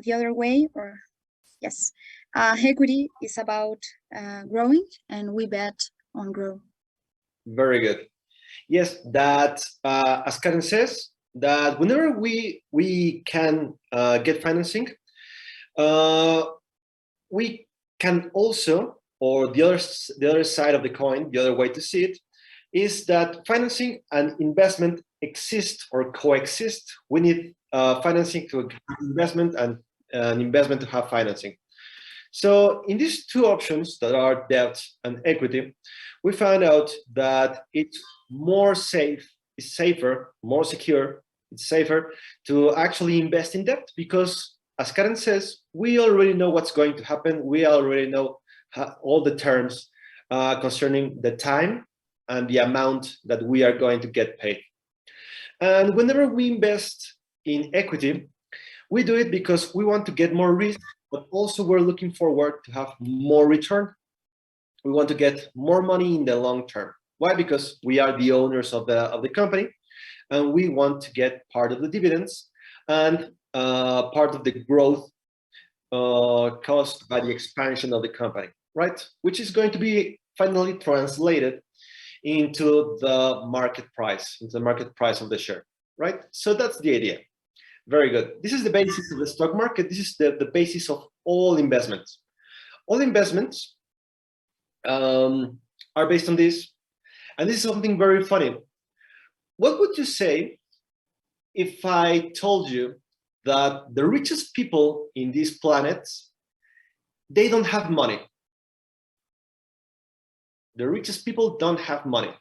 the other way, or yes, equity is about growing, and we bet on growth. Very good. Yes, that as Karen says, that whenever we can get financing, we can also, or the other side of the coin, the other way to see it, is that financing and investment exist or coexist. We need financing to have investment and an investment to have financing. So in these two options that are debt and equity, we found out that it's more safe, it's safer, more secure, it's safer to actually invest in debt because, as Karen says, we already know what's going to happen. We already know all the terms concerning the time and the amount that we are going to get paid. And whenever we invest in equity, we do it because we want to get more risk, but also we're looking forward to have more return. We want to get more money in the long term. Why? Because we are the owners of the company, and we want to get part of the dividends and part of the growth caused by the expansion of the company, right? Which is going to be finally translated into the market price, of the share, right? So that's the idea. Very good. This is the basis of the stock market. This is the basis of all investments. All investments are based on this. And this is something very funny. What would you say if I told you that the richest people in this planet, they don't have money? The richest people don't have money.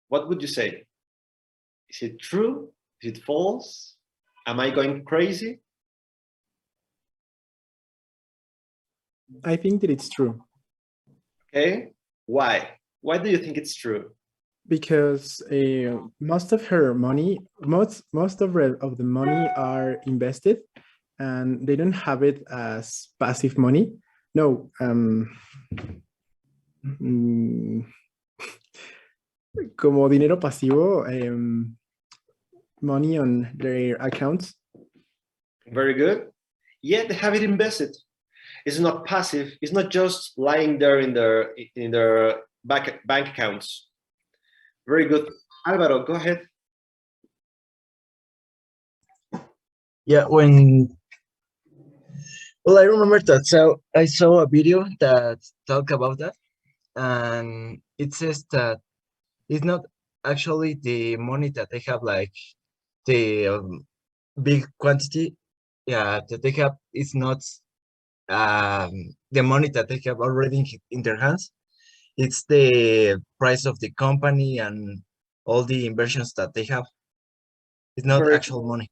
What would you say? Is it true? Is it false? Am I going crazy? I think that it's true. Okay. Why? Why do you think it's true? Because most of her money, most of the money are invested, and they don't have it as passive money. No. Como dinero pasivo, money on their accounts. Very good. Yeah, they have it invested. It's not passive. It's not just lying there in their bank accounts. Very good. Alvaro, go ahead. Yeah, well, I remember that. So I saw a video that talked about that, and it says that it's not actually the money that they have, like the big quantity, yeah, that they have. It's not the money that they have already in their hands. It's the price of the company and all the inversions that they have. It's not actual money.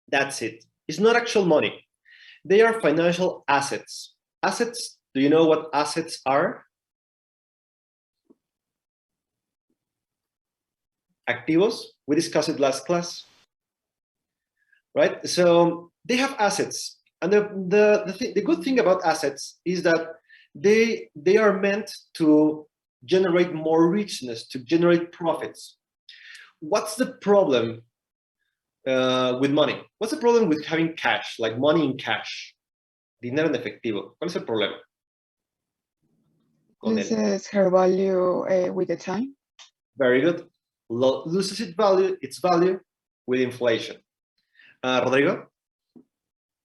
That's it. It's not actual money. They are financial assets. Assets, do you know what assets are? Activos. We discussed it last class. Right? So they have assets. And the good thing about assets is that they are meant to generate more richness, to generate profits. What's the problem with money? What's the problem with having cash, like money in cash? Dinero en efectivo. ¿Cuál es el problema? Loses her value with the time. Very good. Loses its value with inflation. Rodrigo?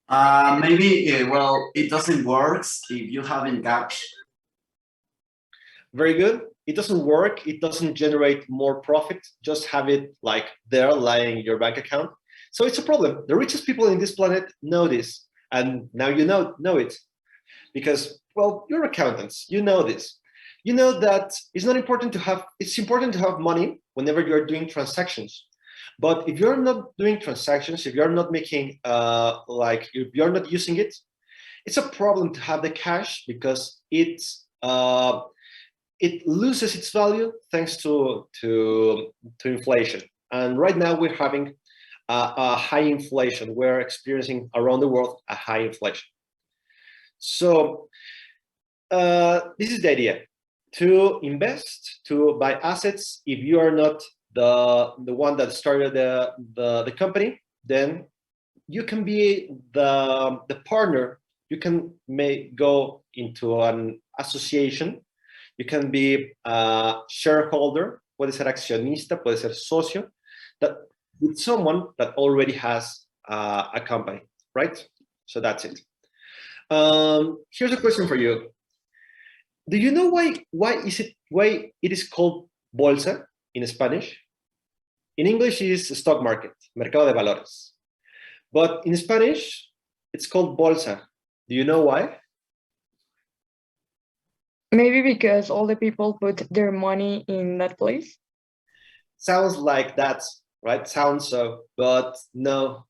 Maybe, well, it doesn't work if you haven't cash. Very good. It doesn't work. It doesn't generate more profit. Just have it like there lying in your bank account. So it's a problem. The richest people in this planet know this. And now you know it. Because, well, you're accountants. You know this. You know that it's important to have money whenever you're doing transactions. But if you're not doing transactions, if you're not making, if you're not using it, it's a problem to have the cash because it loses its value thanks to inflation. And right now we're having a high inflation. We're experiencing around the world a high inflation. So this is the idea: to invest, to buy assets. If you are not the one that started the company, then you can be the partner. You can go into an association. You can be a shareholder. Puede ser accionista, puede ser socio, that with someone that already has a company, right? So that's it. Here's a question for you. Do you know why it is called bolsa in Spanish? In English, it's stock market, mercado de valores. But in Spanish, it's called bolsa. Do you know why? Maybe because all the people put their money in that place. Sounds like that, right? Sounds so, but no.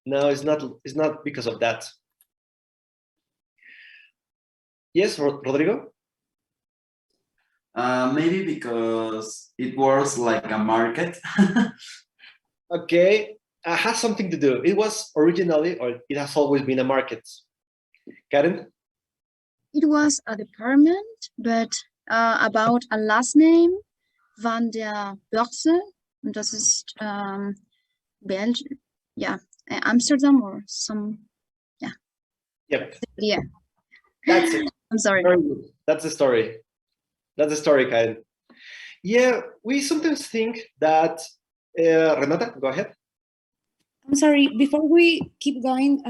No, it's not. It's not because of that. Yes, Rodrigo? Maybe because it works like a market. Okay, has something to do. It was originally, or it has always been a market. Karen? It was a department, but about a last name, Van der Börse. Und das ist Belgium, yeah, Amsterdam or some, yeah. Yep. Yeah. That's it. I'm sorry. Very good. That's the story. That's the story, Karen. Yeah, we sometimes think that, Renata, go ahead. I'm sorry, before we keep going,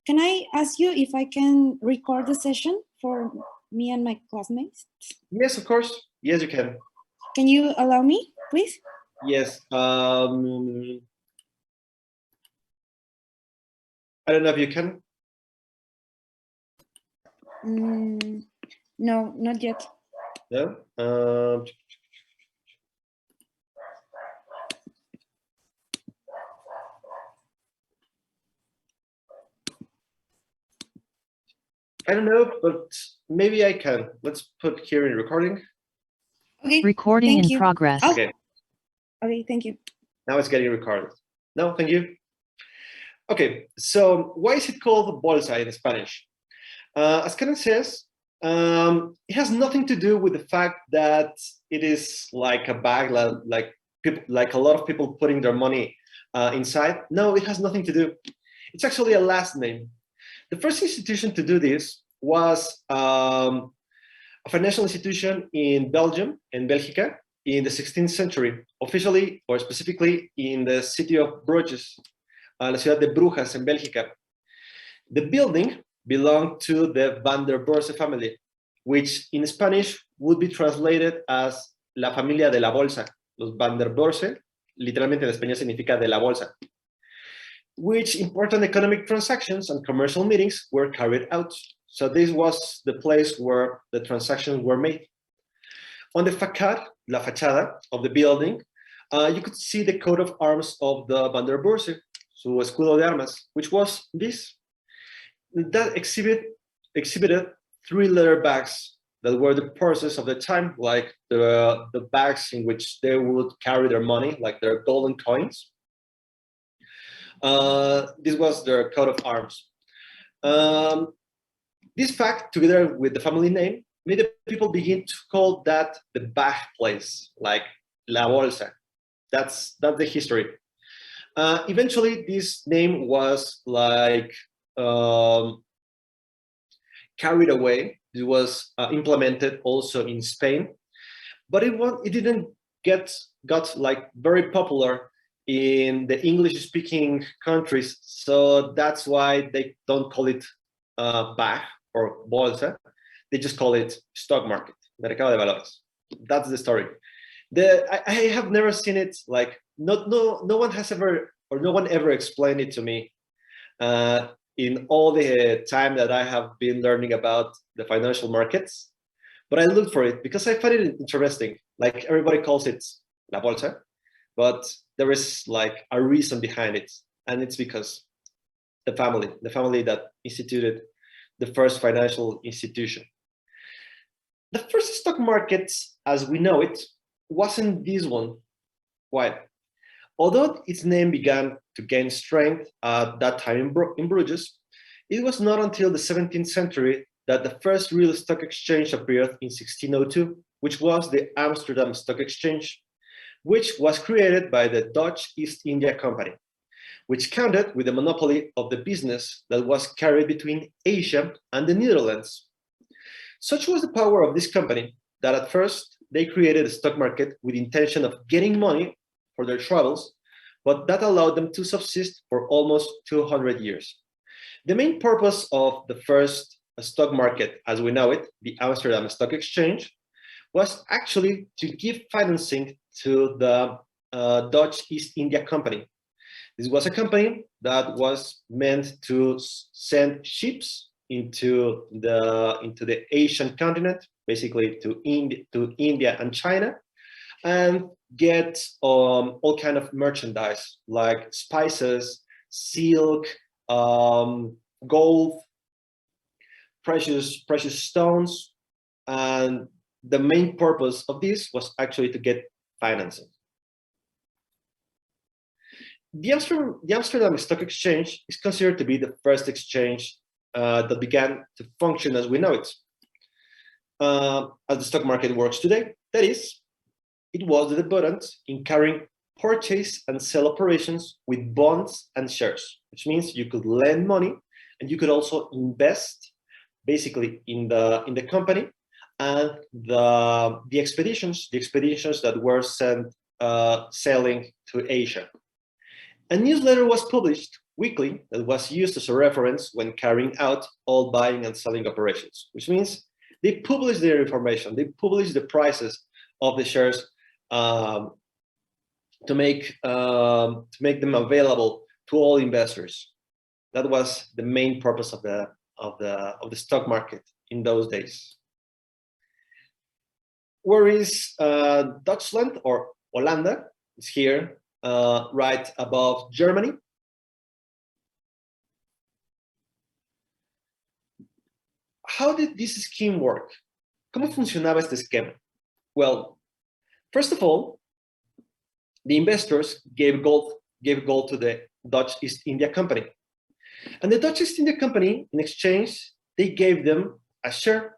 can I ask you if I can record the session for me and my classmates? Yes, of course. Yes, you can. Can you allow me, please? Yes. I don't know if you can. No, not yet. No. I don't know, but maybe I can. Let's put here in recording. Okay. Recording thank in you. progress. Oh, Okay. okay, thank you. Now it's getting recorded. No, thank you. Okay, so why is it called bolsa in Spanish? As Karen says, it has nothing to do with the fact that it is like a bag, like a lot of people putting their money inside. No, it has nothing to do. It's actually a last name. The first institution to do this was a financial institution in Belgium, in Belgica, in the 16th century, officially or specifically in the city of Bruges, la ciudad de Brujas in Belgica. The building belonged to the Van der Börse family, which in Spanish would be translated as la familia de la bolsa. Los Van der Börse, literalmente en español significa de la bolsa, which important economic transactions and commercial meetings were carried out. So this was the place where the transactions were made. On the facade, la fachada of the building, you could see the coat of arms of the Van der Börse, su escudo de armas, which was this. That exhibited three leather bags that were the purses of the time, like the bags in which they would carry their money, like their golden coins. This was their coat of arms. This fact, together with the family name, made the people begin to call that the bag place, like La Bolsa. That's the history. Eventually, this name was like carried away. It was implemented also in Spain, but it didn't got like very popular in the English-speaking countries. So that's why they don't call it bag or bolsa. They just call it stock market, mercado de valores. That's the story. I have never seen it, like no one has ever, or no one ever explained it to me in all the time that I have been learning about the financial markets. But I looked for it because I find it interesting. Like everybody calls it la bolsa, but there is like a reason behind it, and it's because the family that instituted the first financial institution. The first stock market, as we know it, wasn't this one. Why? Although its name began to gain strength at that time in Bruges, it was not until the 17th century that the first real stock exchange appeared in 1602, which was the Amsterdam Stock Exchange, which was created by the Dutch East India Company. which counted with the monopoly of the business that was carried between Asia and the Netherlands. Such was the power of this company that at first they created a stock market with the intention of getting money for their travels, but that allowed them to subsist for almost 200 years. The main purpose of the first stock market, as we know it, the Amsterdam Stock Exchange, was actually to give financing to the Dutch East India Company. This was a company that was meant to send ships into the Asian continent, basically to India and China, and get all kind of merchandise like spices, silk, gold, precious stones, and the main purpose of this was actually to get financing. The Amsterdam Stock Exchange is considered to be the first exchange that began to function as we know it, as the stock market works today. That is, it was the debuttant in carrying purchase and sell operations with bonds and shares, which means you could lend money and you could also invest basically in the company and the expeditions that were sent sailing to Asia. A newsletter was published weekly that was used as a reference when carrying out all buying and selling operations, which means they published their information, they published the prices of the shares to make them available to all investors. That was the main purpose of the stock market in those days. Where is Dutchland or Hollanda? It's here, right above Germany. How did this scheme work? ¿Cómo funcionaba este esquema? Well, first of all, the investors gave gold to the Dutch East India Company. And the Dutch East India Company, in exchange, they gave them a share.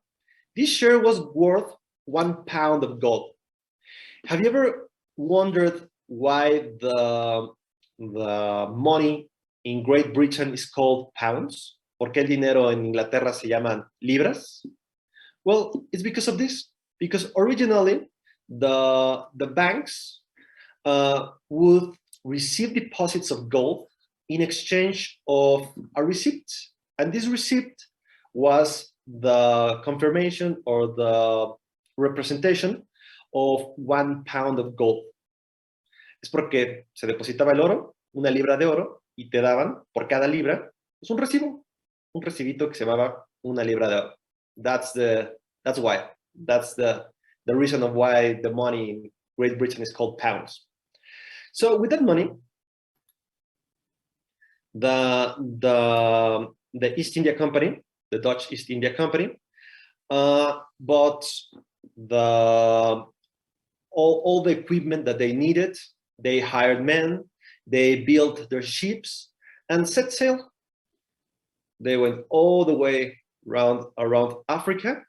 This share was worth £1 of gold. Have you ever wondered why the money in Great Britain is called pounds? ¿Por qué el dinero en Inglaterra se llaman libras? Well, it's because of this. Because originally, the banks would receive deposits of gold in exchange of a receipt. And this receipt was the confirmation or the representation of £1 of gold. Es porque se depositaba el oro, una libra de oro, y te daban por cada libra un recibo, un recibito que se llamaba una libra de oro. That's why. That's the reason of why the money in Great Britain is called pounds. So with that money, the East India Company, the Dutch East India Company, bought all the equipment that they needed. They hired men, they built their ships and set sail. They went all the way around Africa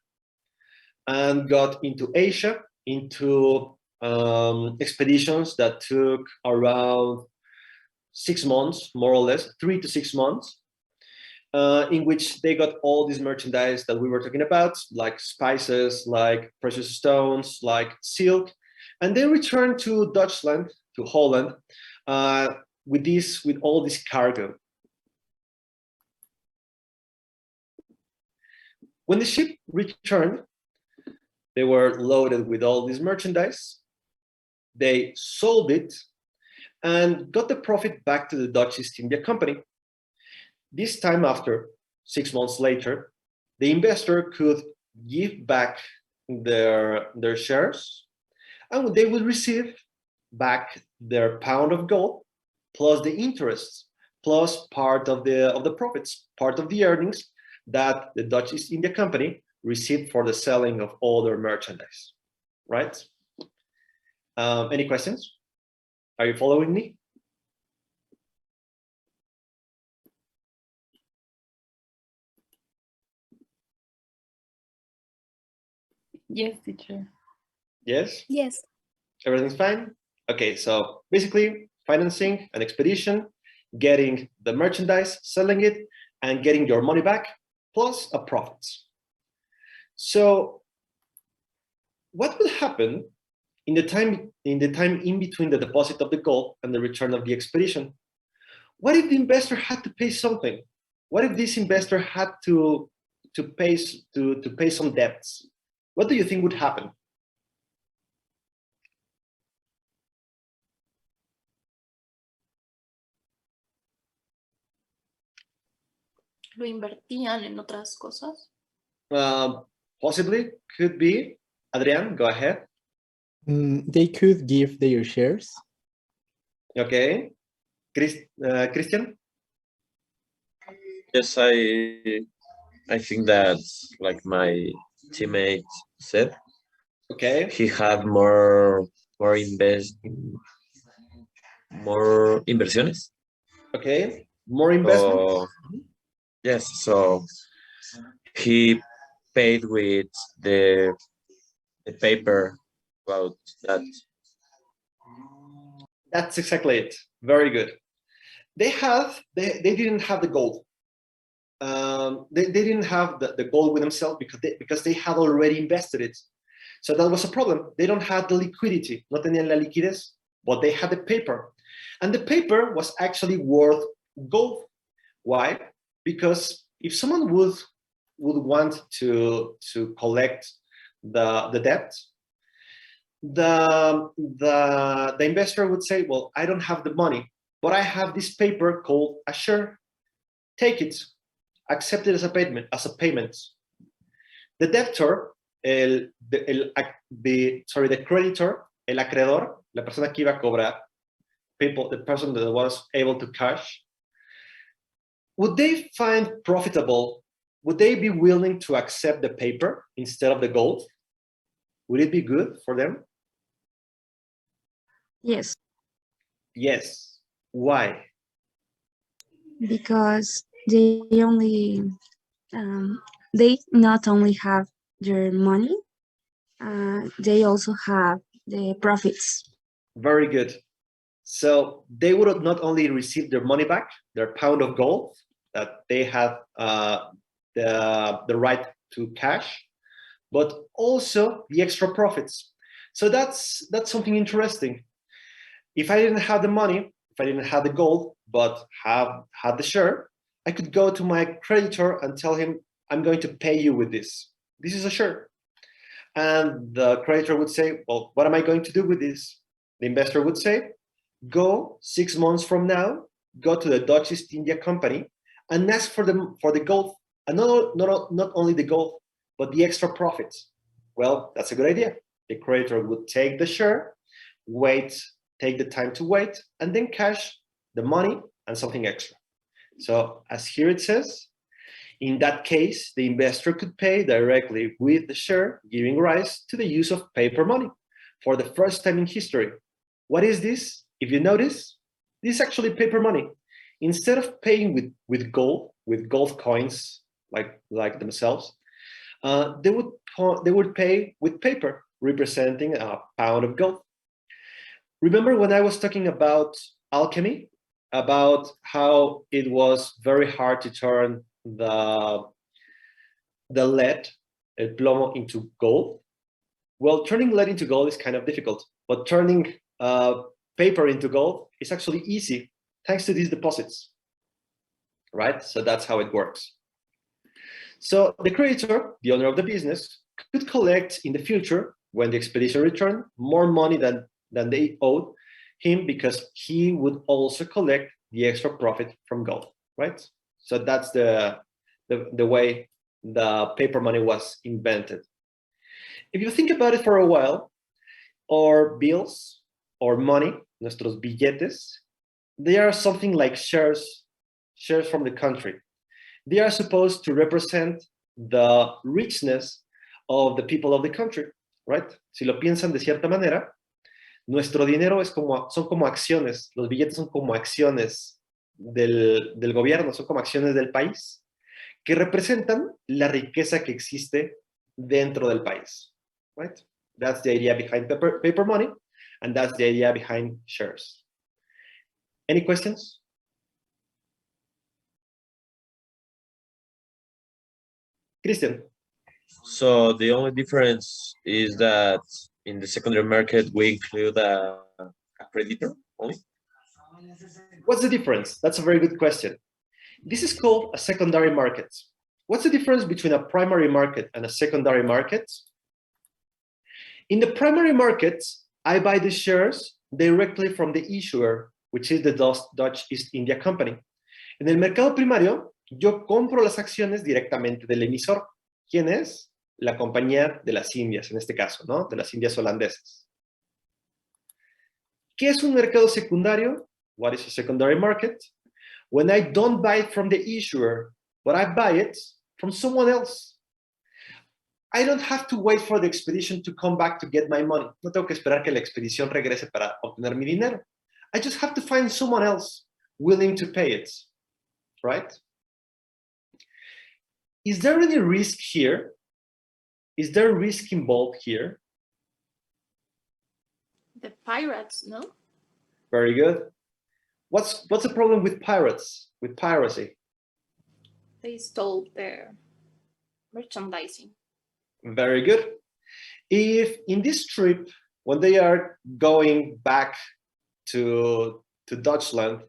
and got into Asia, into expeditions that took around 6 months, more or less, 3 to 6 months, in which they got all this merchandise that we were talking about, like spices, like precious stones, like silk, and they returned to Dutchland, to Holland, with all this cargo. When the ship returned, they were loaded with all this merchandise. They sold it and got the profit back to the Dutch East India Company. This time after, 6 months later, the investor could give back their shares, and they would receive back their £1 of gold plus the interest, plus part of the profits, part of the earnings that the Dutch East India Company received for the selling of all their merchandise, right? Any questions? Are you following me? Yes, teacher. Yes? Yes. Everything's fine? Okay, so basically financing an expedition getting the merchandise, selling it, and getting your money back, plus a profit. So what will happen in the time in between the deposit of the gold and the return of the expedition? What if the investor had to pay something? What if this investor had to pay some debts? What do you think would happen? Lo invertían en otras cosas. Possibly, could be. Adrian, go ahead. They could give their shares. Okay. Christian? Yes, I think that, like my teammate said, Okay. he had more inversiones. Okay. More investment? So, yes, so he paid with the paper about that. That's exactly it. Very good. They didn't have the gold. They didn't have the gold with themselves because they had already invested it. So that was a problem. They don't have the liquidity. No tenían la liquidez, but they had the paper. And the paper was actually worth gold. Why? Because if someone would want to collect the debt, the investor would say, well, I don't have the money, but I have this paper called a share. Take it, accept it as a payment. The debtor, the creditor, el acreedor, la persona que iba a cobrar, the person that was able to cash, would they find profitable? Would they be willing to accept the paper instead of the gold? Would it be good for them? Yes, Yes. Why? because they not only have their money, they also have the profits. Very good. So they would not only receive their money back, their pound of gold that they had the right to cash, but also the extra profits. So that's something interesting. If I didn't have the money, if I didn't have the gold, but had the share, I could go to my creditor and tell him, I'm going to pay you with this. This is a share. And the creditor would say, well, what am I going to do with this? The investor would say, go 6 months from now, go to the Dutch East India Company and ask for the gold, and not only the gold, but the extra profits. Well, that's a good idea. The creditor would take the share, take the time to wait, and then cash the money and something extra. So as here it says, in that case, the investor could pay directly with the share, giving rise to the use of paper money for the first time in history. What is this? If you notice, this is actually paper money. Instead of paying with gold coins like themselves, they would pay with paper representing a pound of gold. Remember when I was talking about alchemy, about how it was very hard to turn the lead, el plomo, into gold? Well, turning lead into gold is kind of difficult, but turning paper into gold is actually easy thanks to these deposits, right? So that's how it works. So the creditor, the owner of the business, could collect in the future, when the expedition returned, more money than they owed him, because he would also collect the extra profit from gold, right? So that's the way the paper money was invented. If you think about it for a while, our bills or money, nuestros billetes, they are something like shares from the country. They are supposed to represent the richness of the people of the country, right? Si lo piensan de cierta manera, nuestro dinero son como acciones, los billetes son como acciones del gobierno, son como acciones del país, que representan la riqueza que existe dentro del país, right? That's the idea behind paper money, and that's the idea behind shares. Any questions? Christian. So the only difference is that in the secondary market we include a creditor only. What's the difference? That's a very good question. This is called a secondary market. What's the difference between a primary market and a secondary market? In the primary market, I buy the shares directly from the issuer, which is the Dutch East India Company. En el mercado primario, yo compro las acciones directamente del emisor. ¿Quién es? La compañía de las Indias, en este caso, ¿no? De las Indias holandesas. ¿Qué es un mercado secundario? What is a secondary market? When I don't buy it from the issuer, but I buy it from someone else. I don't have to wait for the expedition to come back to get my money. No tengo que esperar que la expedición regrese para obtener mi dinero. I just have to find someone else willing to pay it, right? Is there any risk here? Is there risk involved here? The pirates, no? Very good. What's the problem with pirates, with piracy? They stole their merchandising. Very good. If in this trip, when they are going back to Dutchland,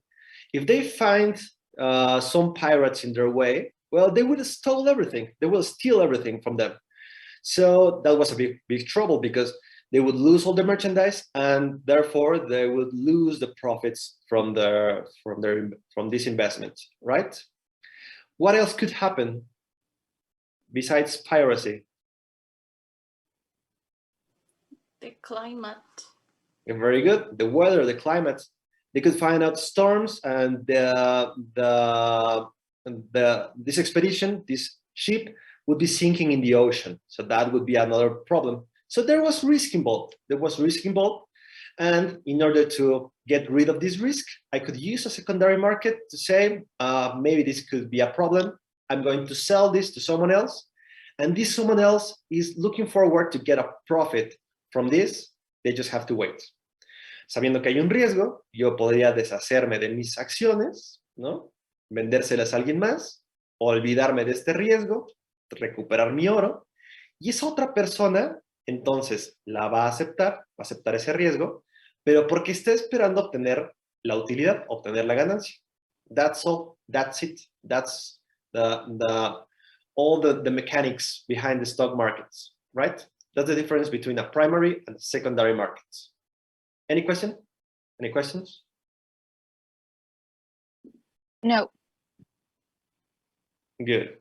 if they find some pirates in their way, well, they would steal everything. They will steal everything from them. So that was a big trouble because they would lose all the merchandise and therefore they would lose the profits from this investment, right? What else could happen besides piracy? The climate. Very good. The weather, the climate. They could find out storms and this expedition, this ship would be sinking in the ocean. So that would be another problem. So there was risk involved. There was risk involved. And in order to get rid of this risk, I could use a secondary market to say, maybe this could be a problem. I'm going to sell this to someone else. And this someone else is looking forward to get a profit from this. They just have to wait. Sabiendo que hay un riesgo, yo podría deshacerme de mis acciones, ¿no? Vendérselas a alguien más, olvidarme de este riesgo, recuperar mi oro, y esa otra persona, entonces, la va a aceptar ese riesgo, pero porque está esperando obtener la utilidad, obtener la ganancia. That's all, that's it, that's all the mechanics behind the stock markets, right? That's the difference between a primary and secondary markets. Any question? Any questions? No. Good.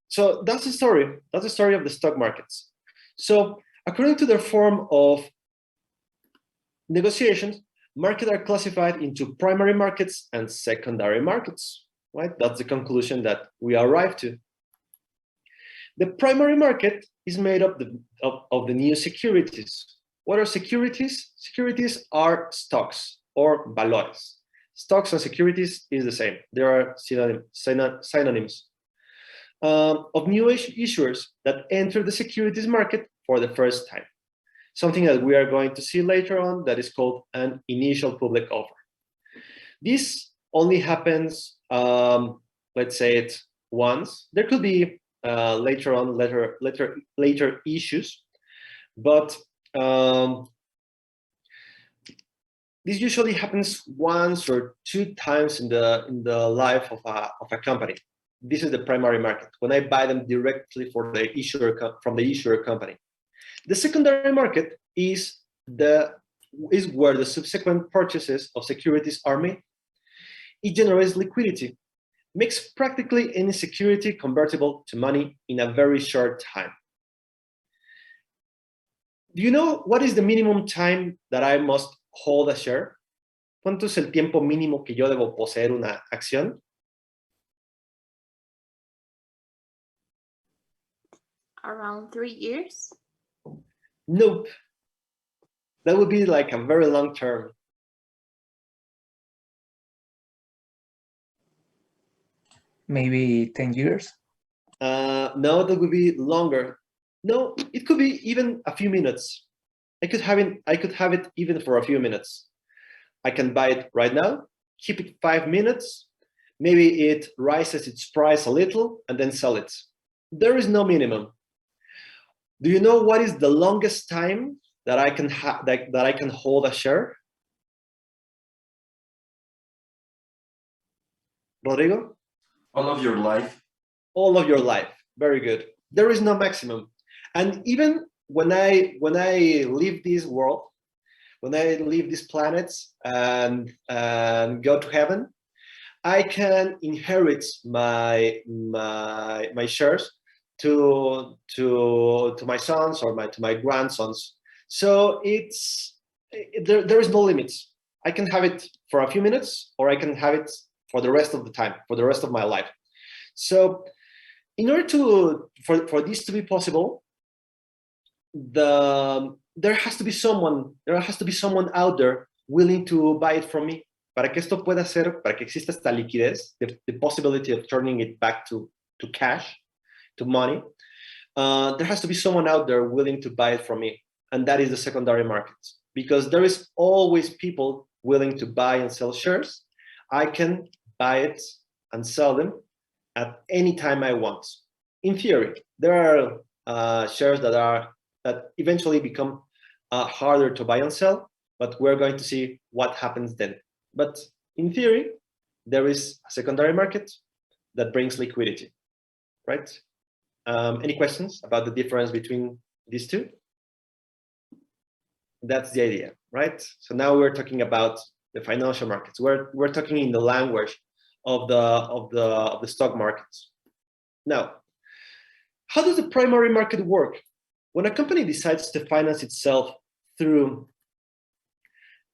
So that's the story. That's the story of the stock markets. So according to their form of negotiations, markets are classified into primary markets and secondary markets, right? That's the conclusion that we arrived to. The primary market is made up of the new securities. What are securities? Securities are stocks or valores. Stocks and securities is the same. There are synonyms. Of new issuers that enter the securities market for the first time. Something that we are going to see later on that is called an initial public offer. This only happens, let's say it once. There could be later issues, but this usually happens once or two times in the life of a company. This is the primary market, when I buy them directly from the issuer company. The secondary market is where the subsequent purchases of securities are made. It generates liquidity, makes practically any security convertible to money in a very short time. Do you know what is the minimum time that I must hold a share? ¿Cuánto es el tiempo mínimo que yo debo poseer una acción? Around 3 years? Nope. That would be like a very long term. Maybe 10 years? No, that would be longer. No, it could be even a few minutes. I could have it even for a few minutes. I can buy it right now, keep it 5 minutes, maybe it rises its price a little, and then sell it. There is no minimum. Do you know what is the longest time that I can that I can hold a share? Rodrigo? All of your life. All of your life. Very good. There is no maximum. And even when I leave this world, when I leave these planets and go to heaven, I can inherit my shares to my sons or to my grandsons. So there is no limits. I can have it for a few minutes, or I can have it for the rest of the time, for the rest of my life. So in order for this to be possible, there has to be someone out there willing to buy it from me. Para que esto pueda ser, para que exista esta liquidez, the possibility of turning it back to cash, to money, there has to be someone out there willing to buy it from me. And that is the secondary market. Because there is always people willing to buy and sell shares. I can buy it and sell them at any time I want. In theory, there are shares that eventually become harder to buy and sell, but we're going to see what happens then. But in theory, there is a secondary market that brings liquidity, right? Any questions about the difference between these two? That's the idea, right? So now we're talking about the financial markets. We're talking in the language of the stock markets. Now, how does the primary market work? When a company decides to finance itself through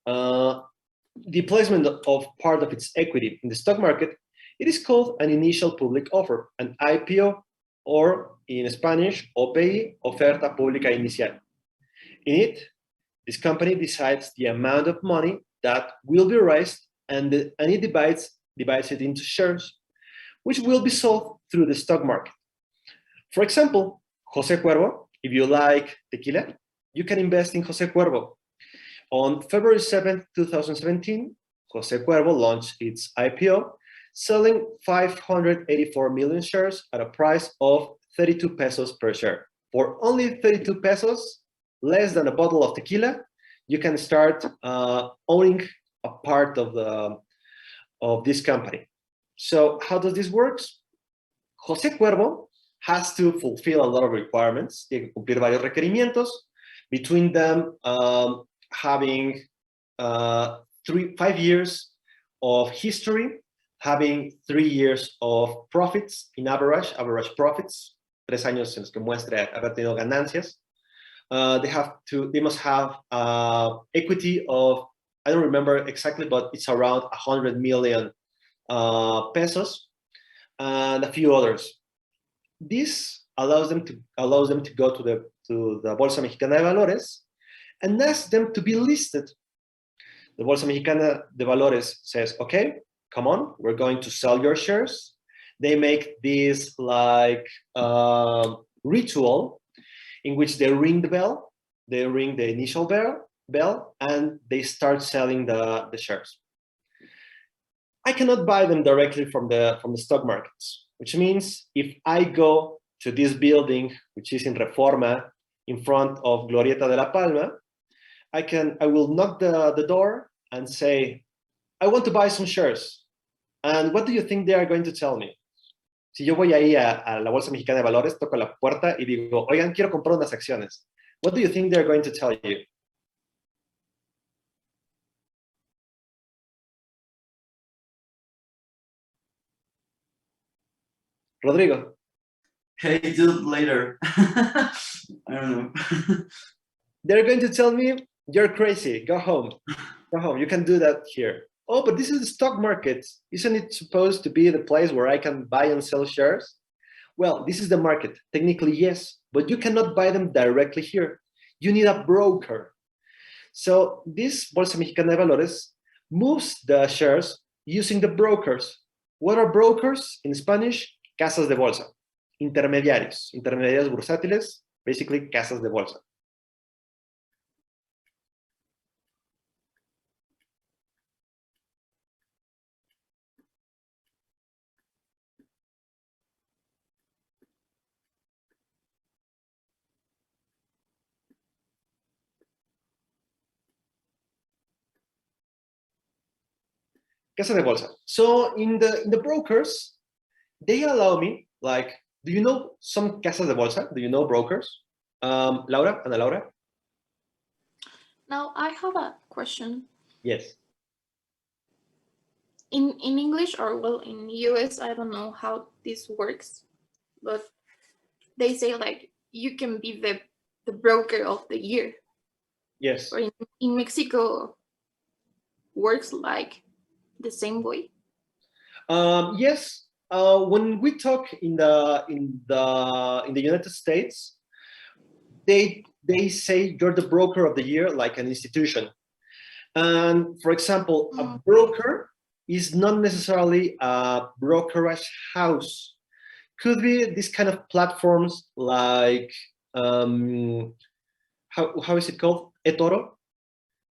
the placement of part of its equity in the stock market, it is called an initial public offer, an IPO, or in Spanish, OPI, Oferta Pública Inicial. In it, this company decides the amount of money that will be raised, and it divides it into shares, which will be sold through the stock market. For example, José Cuervo, if you like tequila, you can invest in José Cuervo. On February 7th, 2017, José Cuervo launched its IPO, selling 584 million shares at a price of 32 pesos per share. For only 32 pesos, less than a bottle of tequila, you can start owning a part of this company. So how does this work? José Cuervo has to fulfill a lot of requirements, tiene que cumplir varios requerimientos, between them having 5 years of history, having 3 years of profits in average profits, 3 años en los que muestre haber tenido ganancias. They must have equity of, I don't remember exactly, but it's around 100 million pesos, and a few others. This allows them to go to the Bolsa Mexicana de Valores and ask them to be listed. The Bolsa Mexicana de Valores says, okay, come on, we're going to sell your shares. They make this like ritual in which they ring the bell, they ring the initial bell, and they start selling the shares. I cannot buy them directly from the stock markets, which means if I go to this building, which is in Reforma, in front of Glorieta de la Palma, I will knock the door and say, I want to buy some shares. And what do you think they are going to tell me? Si yo voy ahí a la Bolsa Mexicana de Valores, toco la puerta y digo, oigan, quiero comprar unas acciones. What do you think they're going to tell you? Rodrigo. Hey, dude, later. I don't know. They're going to tell me, you're crazy, go home. Go home, you can do that here. Oh, but this is the stock market. Isn't it supposed to be the place where I can buy and sell shares? Well, this is the market. Technically, yes, but you cannot buy them directly here. You need a broker. So this Bolsa Mexicana de Valores moves the shares using the brokers. What are brokers? In Spanish, casas de bolsa. Intermediarios bursátiles, basically casas de bolsa. Casa de bolsa. So in the brokers, they allow me, like, do you know some casas de bolsa? Do you know brokers? Laura, Ana Laura? Now I have a question. Yes. In English, or well, in US, I don't know how this works, but they say like you can be the broker of the year. Yes. Or in Mexico, works like the same way. Yes. When we talk in the United States, they say you're the broker of the year, like an institution. And for example, a broker is not necessarily a brokerage house. Could be this kind of platforms like how is it called? eToro,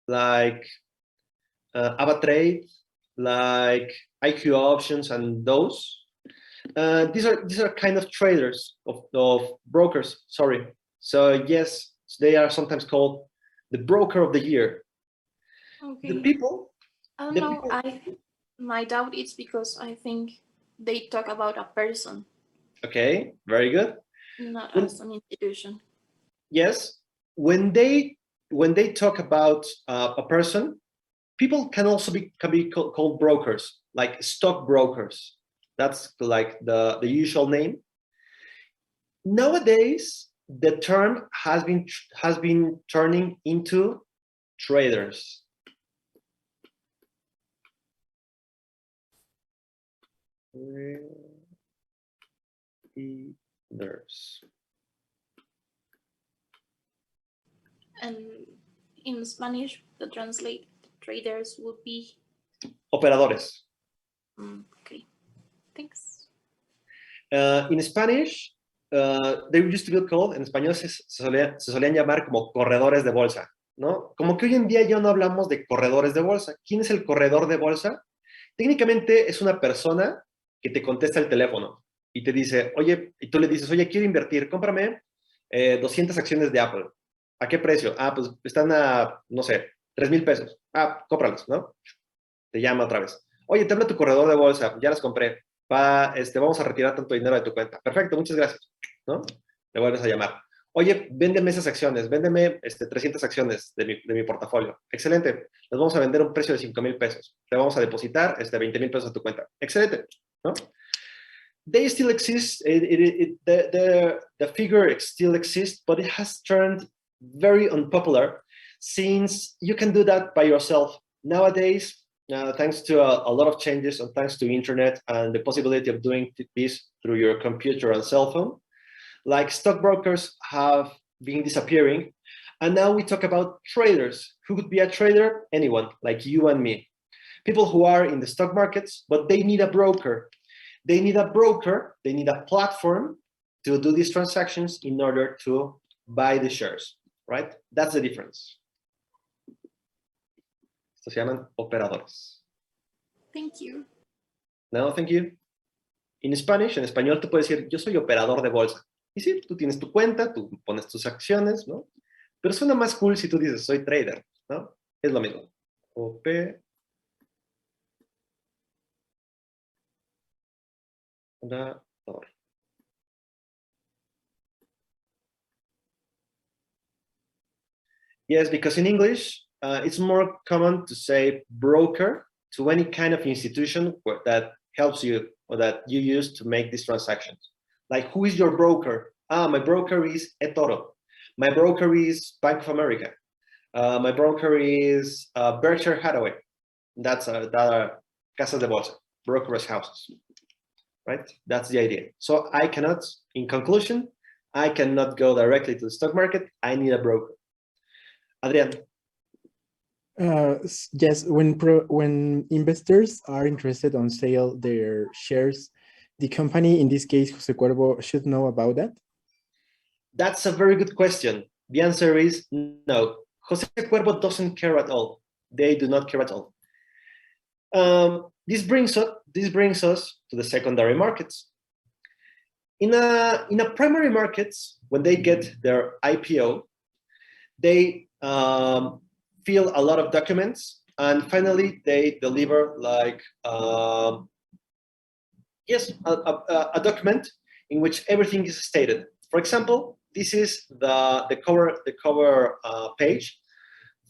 like AvaTrade, like IQ options, and those. These are kind of traders of brokers. Sorry. So yes, they are sometimes called the broker of the year. Okay. The people. I don't know. My doubt is because I think they talk about a person. Okay, very good. Not as an institution. Yes, when they talk about a person, people can also be called brokers, like stock brokers. That's like the usual name. Nowadays, the term has been turning into traders. Traders. And in Spanish, the translate traders would be Operadores. okay. Thanks. In Spanish, they used to be called, en español se solían llamar como corredores de bolsa, ¿no? Como que hoy en día ya no hablamos de corredores de bolsa. ¿Quién es el corredor de bolsa? Técnicamente es una persona que te contesta el teléfono y te dice, oye, y tú le dices, oye, quiero invertir, cómprame 200 acciones de Apple. ¿A qué precio? Ah, pues están a, no sé, 3,000 pesos. Ah, cómpralas, ¿no? Te llama otra vez. Oye, te habla tu corredor de bolsa, ya las compré. Vamos a retirar tanto dinero de tu cuenta. Perfecto, muchas gracias, ¿no? Le vuelves a llamar. Oye, véndeme esas acciones, véndeme 300 acciones de mi portafolio. Excelente, las vamos a vender a un precio de 5,000 pesos. Te vamos a depositar 20,000 pesos a tu cuenta. Excelente, ¿no? They still exist, the figure still exists, but it has turned very unpopular since you can do that by yourself. Nowadays, thanks to a lot of changes and thanks to internet and the possibility of doing this through your computer and cell phone, like stockbrokers have been disappearing. And now we talk about traders. Who could be a trader? Anyone, like you and me. People who are in the stock markets, but they need a broker. They need a broker, they need a platform to do these transactions in order to buy the shares, right? That's the difference. Estos se llaman operadores. Thank you. No, thank you. En español, tú puedes decir, yo soy operador de bolsa. Y sí, tú tienes tu cuenta, tú pones tus acciones, ¿no? Pero suena más cool si tú dices, soy trader, ¿no? Es lo mismo. Operador. Yes, because in English, it's more common to say broker to any kind of institution that helps you or that you use to make these transactions. Like, who is your broker? Ah, my broker is eToro. My broker is Bank of America. My broker is Berkshire Hathaway. That's Casas de Bolsa, brokerage houses, right? That's the idea. So I cannot, in conclusion, I cannot go directly to the stock market. I need a broker. Adrian. Yes, when investors are interested on sale their shares, the company, in this case, Jose Cuervo, should know about that? That's a very good question. The answer is no. Jose Cuervo doesn't care at all. They do not care at all. This brings us to the secondary markets. In a primary markets, when they get their IPO, they fill a lot of documents And finally, they deliver like a document in which everything is stated. For example, this is the cover page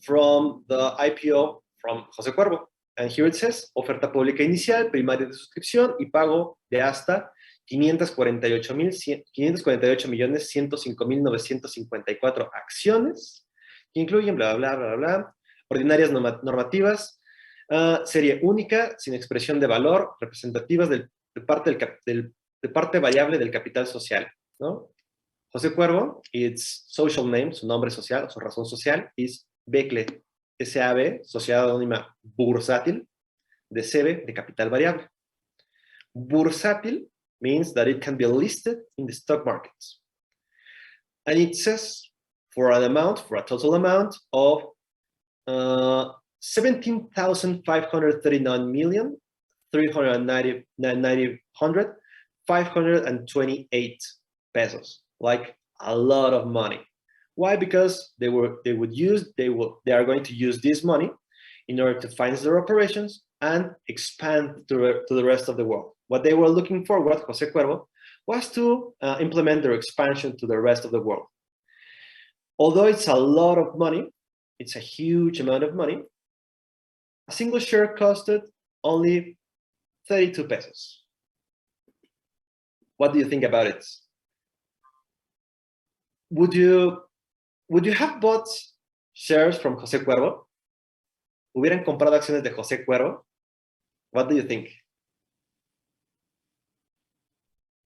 from the IPO from José Cuervo. And here it says, oferta pública inicial, primaria de suscripción y pago de hasta 548,105,954 acciones, que incluyen bla, bla, bla, bla, ordinarias normativas, serie única, sin expresión de valor, representativas de parte variable del capital social, ¿no? José Cuervo, its social name, su nombre social, su razón social, is BECLE, SAB, Sociedad Anónima Bursátil, de CB, de capital variable. Bursátil means that it can be listed in the stock markets. And it says for a total amount of 17,539,528 pesos, like a lot of money. Why? Because they are going to use this money in order to finance their operations and expand to the rest of the world. What they were looking for, what José Cuervo, was to implement their expansion to the rest of the world. Although it's a lot of money, it's a huge amount of money, a single share costed only 32 pesos. What do you think about it? Would you have bought shares from José Cuervo? ¿Hubieran comprado acciones de José Cuervo? What do you think?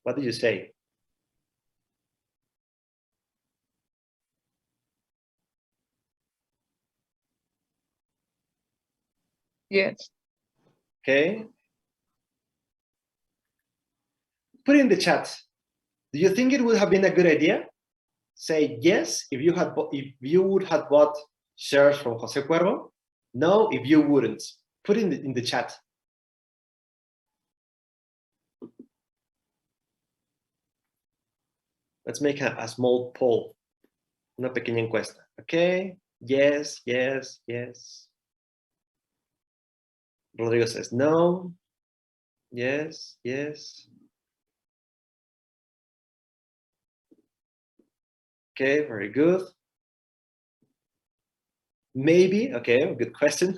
What do you say? Yes. Okay. Put it in the chat. Do you think it would have been a good idea? Say yes if you would have bought shares from José Cuervo. No, if you wouldn't. Put it in the chat. Let's make a small poll. Una pequeña encuesta. Okay. Yes, yes, yes. Rodrigo says no. Yes, yes. Okay, very good. Maybe, okay, good question.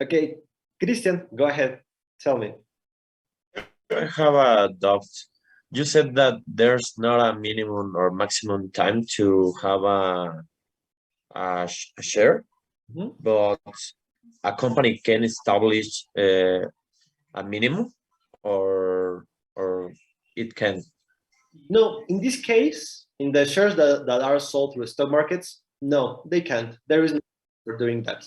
Okay, Christian, go ahead. Tell me. I have a doubt. You said that there's not a minimum or maximum time to have a share, but a company can establish a minimum, or it can. No, in this case, in the shares that are sold through stock markets, no, they can't. There is no for doing that.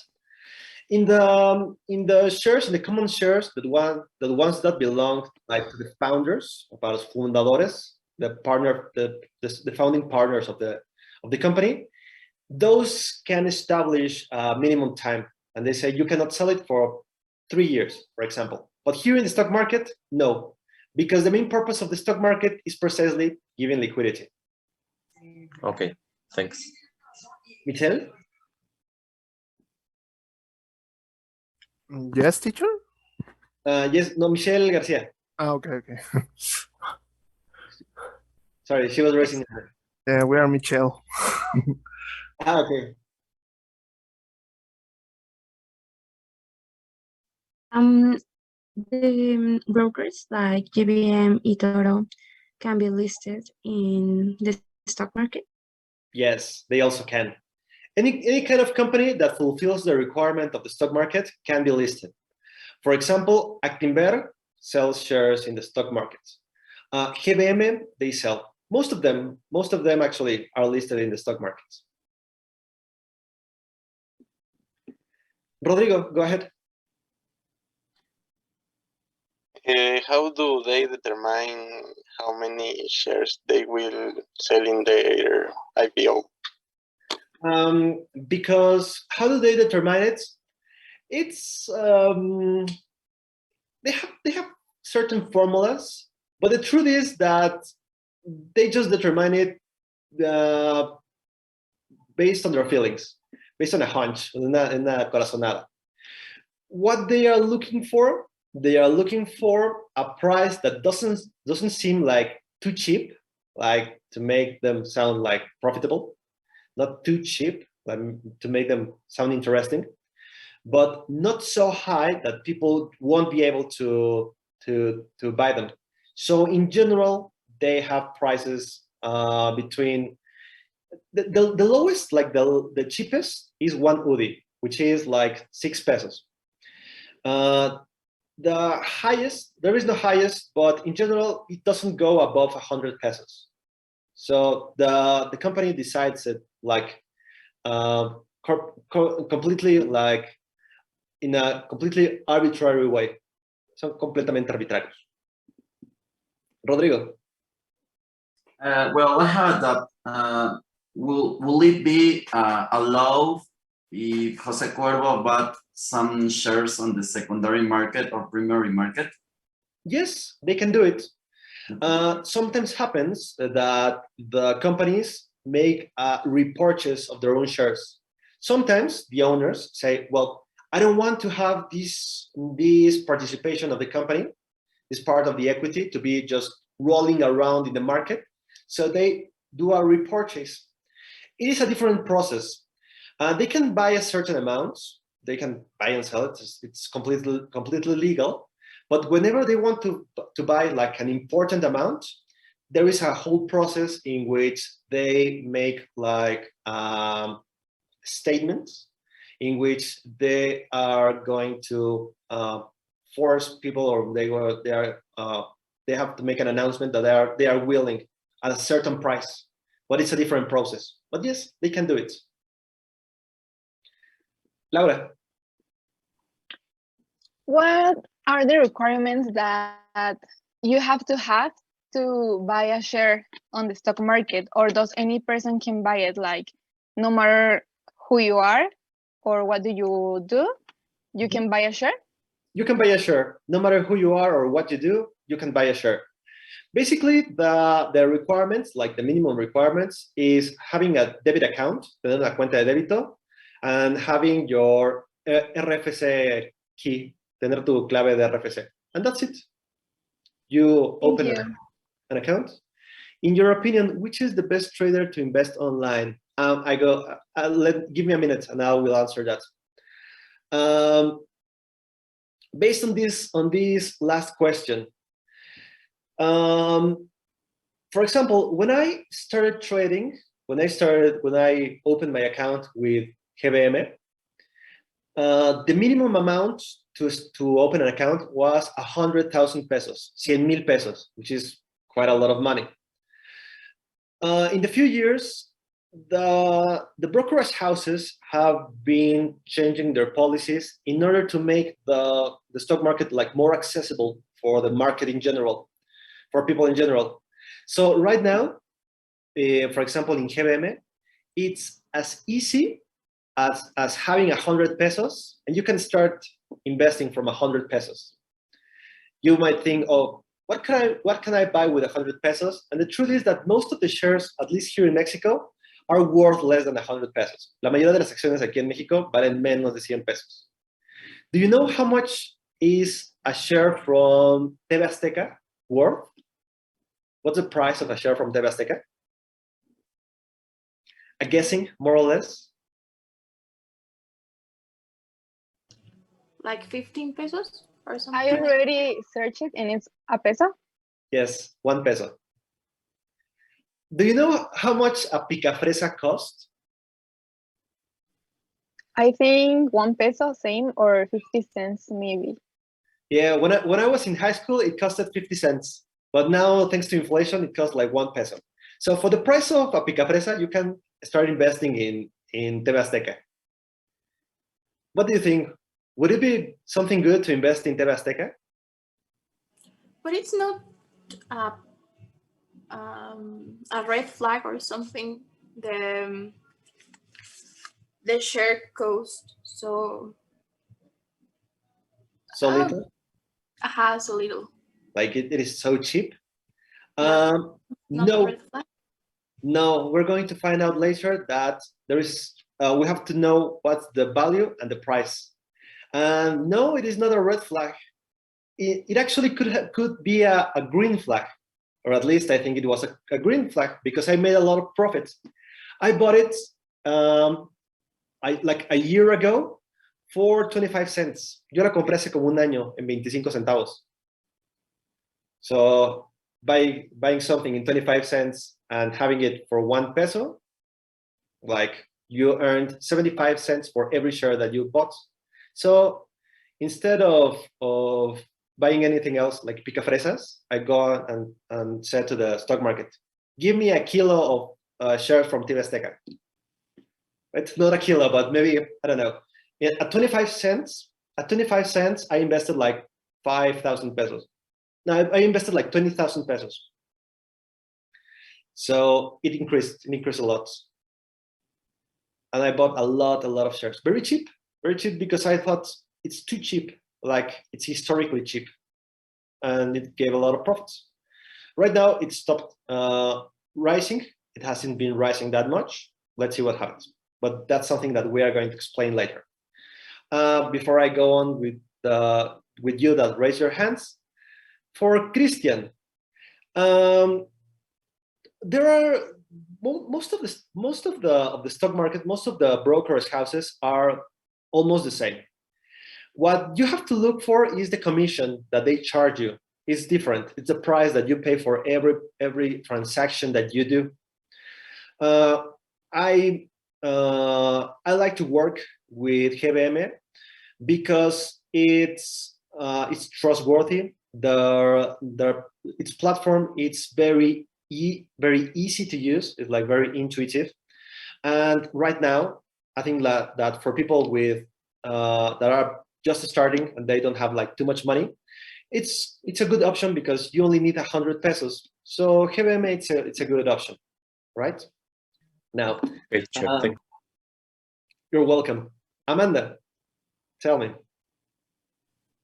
In the shares, in the common shares, the ones that belong like to the founders, about los fundadores, the founding partners of the company, those can establish a minimum time, and they say you cannot sell it for 3 years, for example. But here in the stock market, no, because the main purpose of the stock market is precisely giving liquidity. Okay, thanks. Michelle? Yes, teacher? Yes, no, Michelle Garcia. Okay. Sorry, she was raising her. Yeah, we are Michelle. Okay. The brokers like GBM, eToro can be listed in the stock market? Yes, they also can. Any kind of company that fulfills the requirement of the stock market can be listed. For example, Actinver sells shares in the stock markets. GBM, they sell. Most of them actually are listed in the stock markets. Rodrigo, go ahead. How do they determine how many shares they will sell in their IPO? Because how do they determine it? It's they have certain formulas, but the truth is that they just determine it based on their feelings. based on a hunch, una corazonada. What they are looking for, they are looking for a price that doesn't seem like too cheap, like to make them sound like profitable, not too cheap, like to make them sound interesting, but not so high that people won't be able to buy them. So in general, they have prices between the lowest, like the cheapest is 1 UDI, which is like 6 pesos. The highest, there is no highest, but in general, it doesn't go above 100 pesos. So the company decides it like completely, like in a completely arbitrary way. Son completamente arbitrarios. Rodrigo. Well, I heard that will it be allowed if Jose Cuervo bought some shares on the secondary market or primary market? Yes, they can do it. Sometimes happens that the companies make a repurchase of their own shares. Sometimes the owners say, well, I don't want to have this participation of the company, this part of the equity, to be just rolling around in the market. So they do a repurchase. It is a different process. They can buy a certain amount. They can buy and sell it. It's completely legal. But whenever they want to buy like an important amount, there is a whole process in which they make like statements in which they are going to force people, or they have to make an announcement that they are willing at a certain price. But it's a different process. But yes, they can do it. Laura. What are the requirements that you have to buy a share on the stock market, or does any person can buy it, like no matter who you are or what do, you can buy a share? You can buy a share. No matter who you are or what you do, you can buy a share. Basically, the requirements, like the minimum requirements, is having a debit account, tener una cuenta de débito, and having your RFC key, tener tu clave de RFC. And that's it. You open an account. In your opinion, which is the best trader to invest online? Give me a minute and I will answer that. Based on this last question, for example, when I started trading, when I opened my account with GBM, the minimum amount to open an account was 100,000 pesos, 100,000 pesos, which is quite a lot of money. In the few years, the brokerage houses have been changing their policies in order to make the stock market like more accessible for the market in general, for people in general. So right now, for example, in GBM, it's as easy as having 100 pesos, and you can start investing from 100 pesos. You might think, oh, what can I buy with 100 pesos? And the truth is that most of the shares, at least here in Mexico, are worth less than 100 pesos. La mayoría de las acciones aquí en México valen menos de 100 pesos. Do you know how much is a share from TV Azteca worth? What's the price of a share from TV Azteca? A guessing, more or less? Like 15 pesos or something? I already searched it and it's a peso. Yes, 1 peso. Do you know how much a picafresa costs? I think 1 peso, same, or 50 cents maybe. Yeah, when I was in high school, it costed 50 cents. But now, thanks to inflation, it costs like 1 peso. So for the price of a picafresa, you can start investing in TV Azteca. What do you think? Would it be something good to invest in TV Azteca? But it's not a red flag or something. The share cost so little? So little. Like it is so cheap? Not no. a red flag? No, we're going to find out later that there is we have to know what's the value and the price. And no, it is not a red flag. It actually could be a green flag, or at least I think it was a green flag, because I made a lot of profits. I bought it like a year ago for 25 cents. Yo la compré hace como un año en 25 centavos. So buying something in 25 cents and having it for 1 peso, like you earned 75 cents for every share that you bought. So instead of buying anything else like picafresas, I go and said to the stock market, give me a kilo of shares from TV Azteca. It's not a kilo, but maybe, I don't know. At 25 cents, I invested like 5,000 pesos. No, I invested like 20,000 pesos. So it increased a lot. And I bought a lot of shares. Very cheap because I thought it's too cheap, like it's historically cheap. And it gave a lot of profits. Right now, it stopped rising. It hasn't been rising that much. Let's see what happens. But that's something that we are going to explain later. Before I go on with you that raise your hands, for Christian, there are most of the stock market, most of the brokerage houses are almost the same. What you have to look for is the commission that they charge you. It's different. It's the price that you pay for every transaction that you do. I like to work with GBM because it's trustworthy. Its platform, it's very easy to use. It's like very intuitive. And right now, I think that for people with that are just starting and they don't have like too much money, it's a good option because you only need 100 pesos. So GBM, it's a good option, right? Now, you're welcome. Amanda, tell me.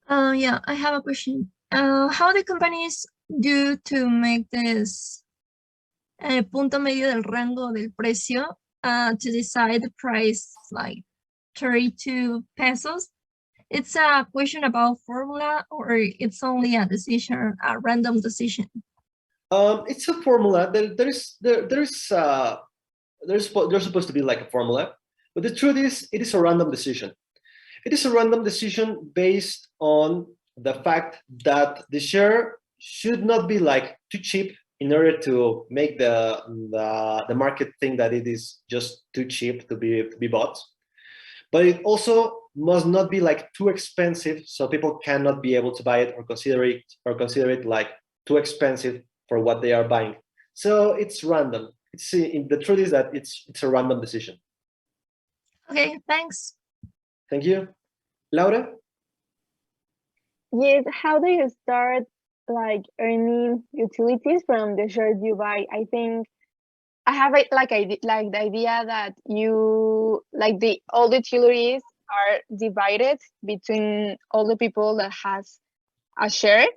Yeah, I have a question. How the companies do to make this punto medio del rango del precio to decide the price, like 32 pesos? It's a question about formula, or it's only a decision, a random decision? It's a formula. There's supposed to be like a formula, but the truth is, it is a random decision. It is a random decision based on the fact that the share should not be like too cheap in order to make the market think that it is just too cheap to be bought. But it also must not be like too expensive, so people cannot be able to buy it or consider it like too expensive for what they are buying. So it's random. The truth is that it's a random decision. Okay, thanks. Thank you. Laura? Yes, how do you start like earning utilities from the shares you buy? I think I have the idea that you like all the utilities are divided between all the people that has a share,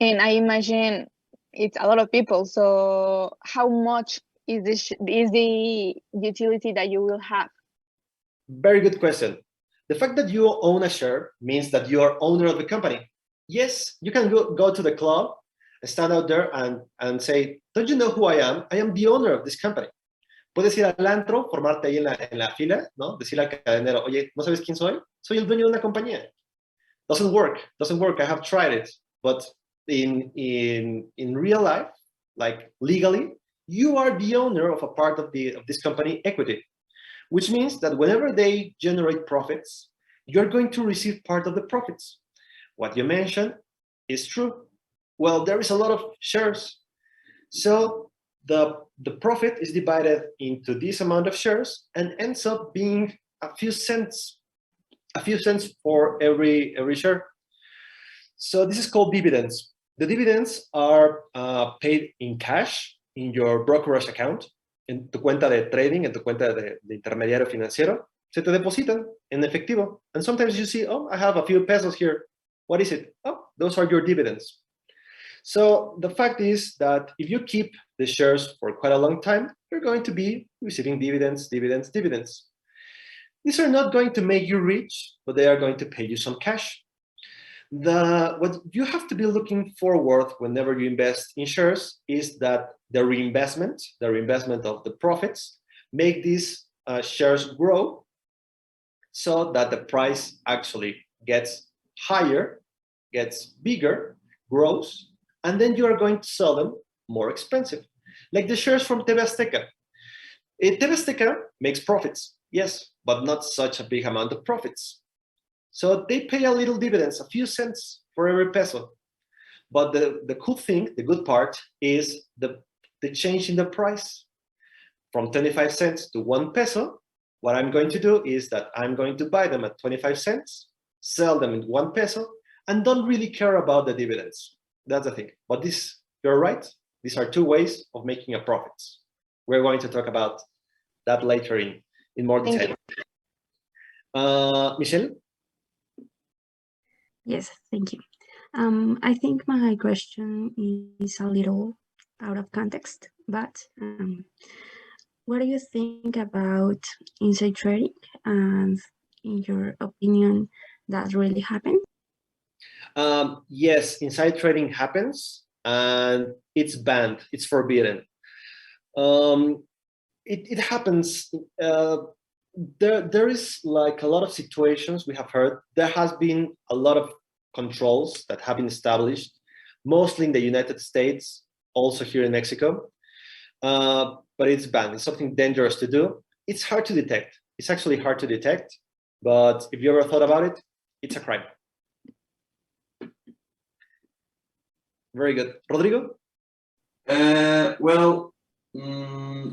and I imagine it's a lot of people. So how much is the utility that you will have? Very good question. The fact that you own a share means that you are owner of the company. Yes, you can go to the club, stand out there and say, don't you know who I am? I am the owner of this company. Puedes ir al antro, formarte ahí en la fila, ¿no? Decirle al cadenero, oye, ¿no sabes quién soy? Soy el dueño de una compañía. Doesn't work. I have tried it. But in real life, like legally, you are the owner of a part of this company equity, which means that whenever they generate profits, you're going to receive part of the profits. What you mentioned is true. Well, there is a lot of shares. So the profit is divided into this amount of shares and ends up being a few cents for every share. So this is called dividends. The dividends are paid in cash in your brokerage account, en tu cuenta de trading, en tu cuenta de intermediario financiero. Se te depositan en efectivo. And sometimes you see, oh, I have a few pesos here. What is it? Oh, those are your dividends. So the fact is that if you keep the shares for quite a long time, you're going to be receiving dividends. These are not going to make you rich, but they are going to pay you some cash. What you have to be looking forward whenever you invest in shares is that the reinvestment of the profits, make these shares grow so that the price actually gets higher, gets bigger, grows, and then you are going to sell them more expensive. Like the shares from TV Azteca. TV Azteca makes profits, yes, but not such a big amount of profits. So they pay a little dividends, a few cents for every peso. But the cool thing, the good part, is the change in the price. From 25 cents to 1 peso, what I'm going to do is that I'm going to buy them at 25 cents, sell them at 1 peso, and don't really care about the dividends. That's the thing. But you're right, these are two ways of making a profit. We're going to talk about that later in more detail. Michelle? Yes, thank you. I think my question is a little out of context, but what do you think about inside trading? And in your opinion, that really happened? Yes, inside trading happens, and it's banned. It's forbidden. It happens. There is like a lot of situations we have heard. There has been a lot of controls that have been established, mostly in the United States, also here in Mexico. But it's banned. It's something dangerous to do. It's hard to detect. It's actually hard to detect. But if you ever thought about it, it's a crime. Very good. Rodrigo? Well, I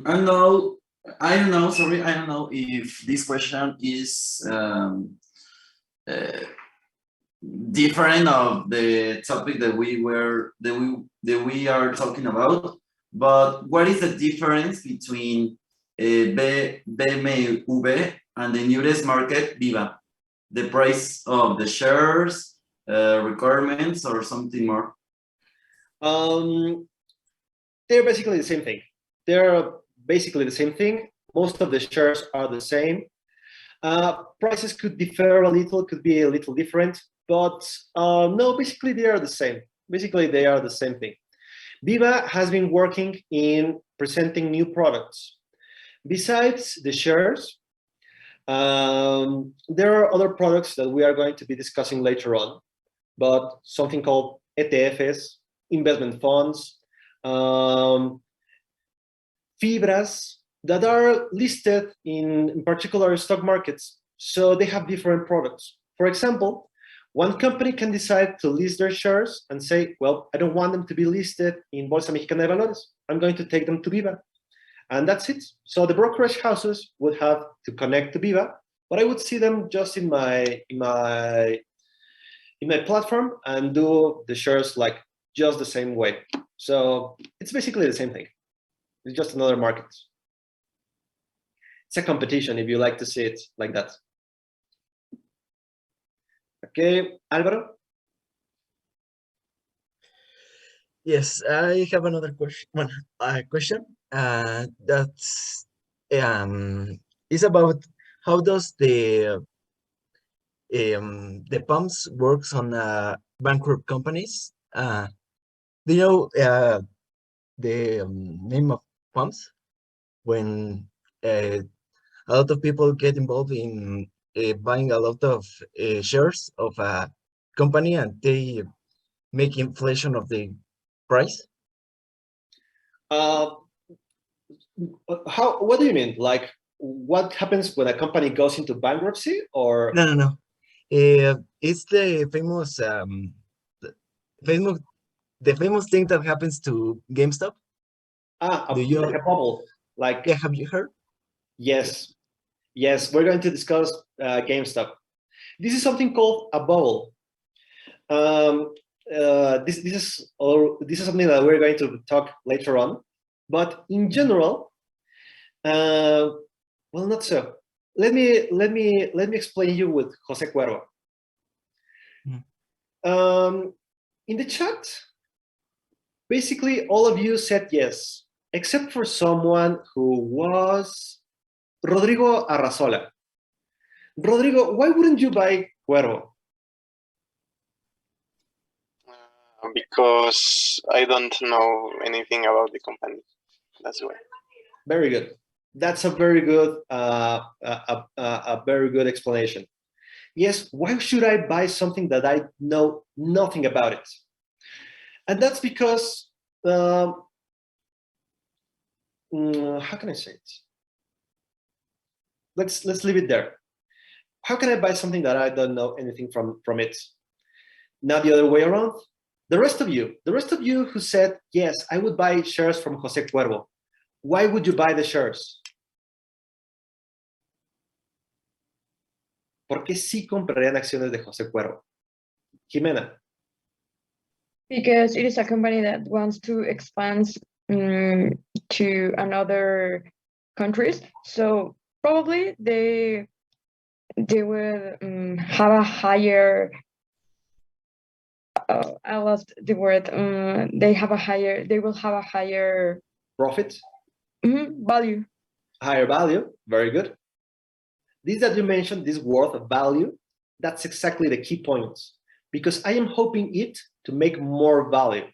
don't know. I don't know if this question is different of the topic that we are talking about. But what is the difference between BMW and the newest market, Viva? The price of the shares, requirements, or something more? They're basically the same thing. They're basically the same thing. Most of the shares are the same. Prices could differ a little, could be a little different, but no, basically they are the same. Basically, they are the same thing. Viva has been working in presenting new products. Besides the shares, there are other products that we are going to be discussing later on, but something called ETFs, investment funds, fibras that are listed in particular stock markets. So they have different products. For example, one company can decide to list their shares and say, well, I don't want them to be listed in Bolsa Mexicana de Valores. I'm going to take them to Viva. And that's it. So the brokerage houses would have to connect to Viva, but I would see them just in my platform and do the shares like just the same way. So it's basically the same thing. It's just another market. It's a competition if you like to see it like that. Okay, Álvaro? Yes, I have another question. Question that's is about how does the pumps works on bankrupt companies. Do you know the name of pumps when a lot of people get involved in buying a lot of shares of a company and they make inflation of the price? What do you mean? Like, what happens when a company goes into bankruptcy, or? No. It's the famous thing that happens to GameStop. Like a bubble. Like, yeah, have you heard? Yes, we're going to discuss GameStop. This is something called a bubble. This is something that we're going to talk later on. But in general, well, not so. Let me explain you with Jose Cuervo. In the chat, basically all of you said yes, except for someone who was Rodrigo Arrazola. Rodrigo, why wouldn't you buy Cuervo? Because I don't know anything about the company. That's why. Very good. That's a very good, a very good explanation. Yes, why should I buy something that I know nothing about it? And that's because, how can I say it? Let's leave it there. How can I buy something that I don't know anything from it? Not the other way around. The rest of you who said, yes, I would buy shares from Jose Cuervo. Why would you buy the shares? ¿Por qué sí comprarían acciones de Jose Cuervo? Jimena. Because it is a company that wants to expand to another countries. So probably they will have a higher. I lost the word. They will have a higher profit. Value. Higher value. Very good. This that you mentioned, this worth of value, that's exactly the key points. Because I am hoping it to make more value.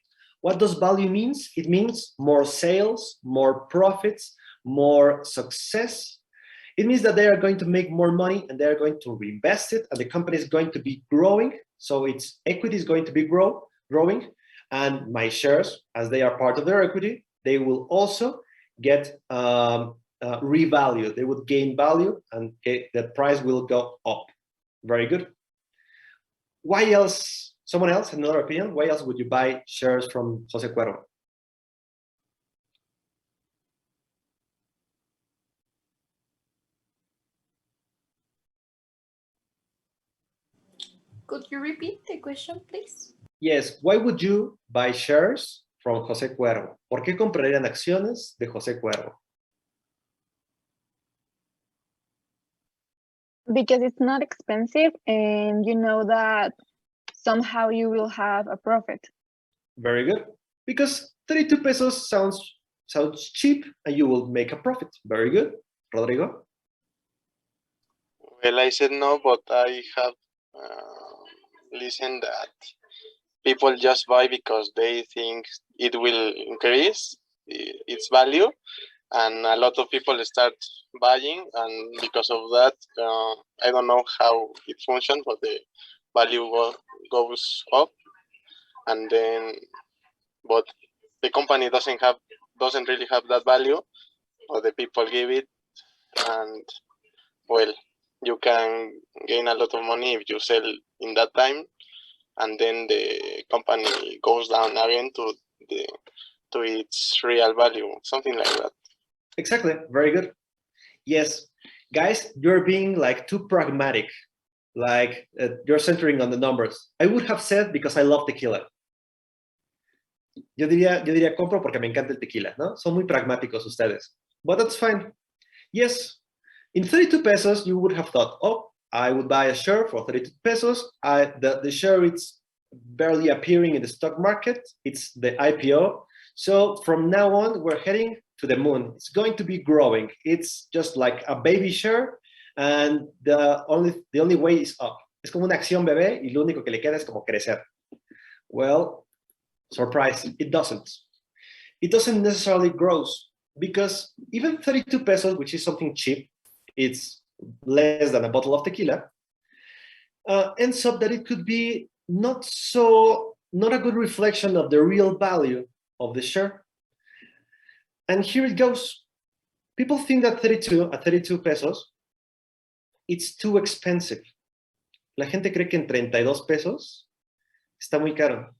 What does value means? It means more sales, more profits, more success. It means that they are going to make more money and they are going to reinvest it, and the company is going to be growing. So its equity is going to be growing, and my shares, as they are part of their equity, they will also get revalued. They would gain value, and the price will go up. Very good. Why else? Someone else, another opinion? Why else would you buy shares from Jose Cuervo? Could you repeat the question, please? Yes. Why would you buy shares from Jose Cuervo? ¿Por qué comprarían acciones de Jose Cuervo? Because it's not expensive and you know that somehow you will have a profit. Very good. Because 32 pesos sounds cheap and you will make a profit. Very good. Rodrigo? Well, I said no, but I have listened that people just buy because they think it will increase its value, and a lot of people start buying, and because of that, I don't know how it functions, but the value goes up, and then, but the company doesn't really have that value, but the people give it, and well, you can gain a lot of money if you sell in that time, and then the company goes down again to its real value, something like that. Exactly. Very good. Yes. Guys, you're being like too pragmatic. Like you're centering on the numbers. I would have said because I love tequila. Yo diría compro porque me encanta el tequila, ¿no? Son muy pragmáticos ustedes. But that's fine. Yes. In 32 pesos, you would have thought, oh, I would buy a share for 32 pesos. The share is barely appearing in the stock market. It's the IPO. So from now on, we're heading to the moon. It's going to be growing. It's just like a baby share, and the only way is up. Es como una acción bebé y lo único que le queda es como crecer. Well, surprise, it doesn't. It doesn't necessarily grow because even 32 pesos, which is something cheap, it's less than a bottle of tequila, ends up that it could be not a good reflection of the real value of the share. And here it goes. People think that 32 pesos, it's too expensive. La gente cree que en 32 pesos está muy caro.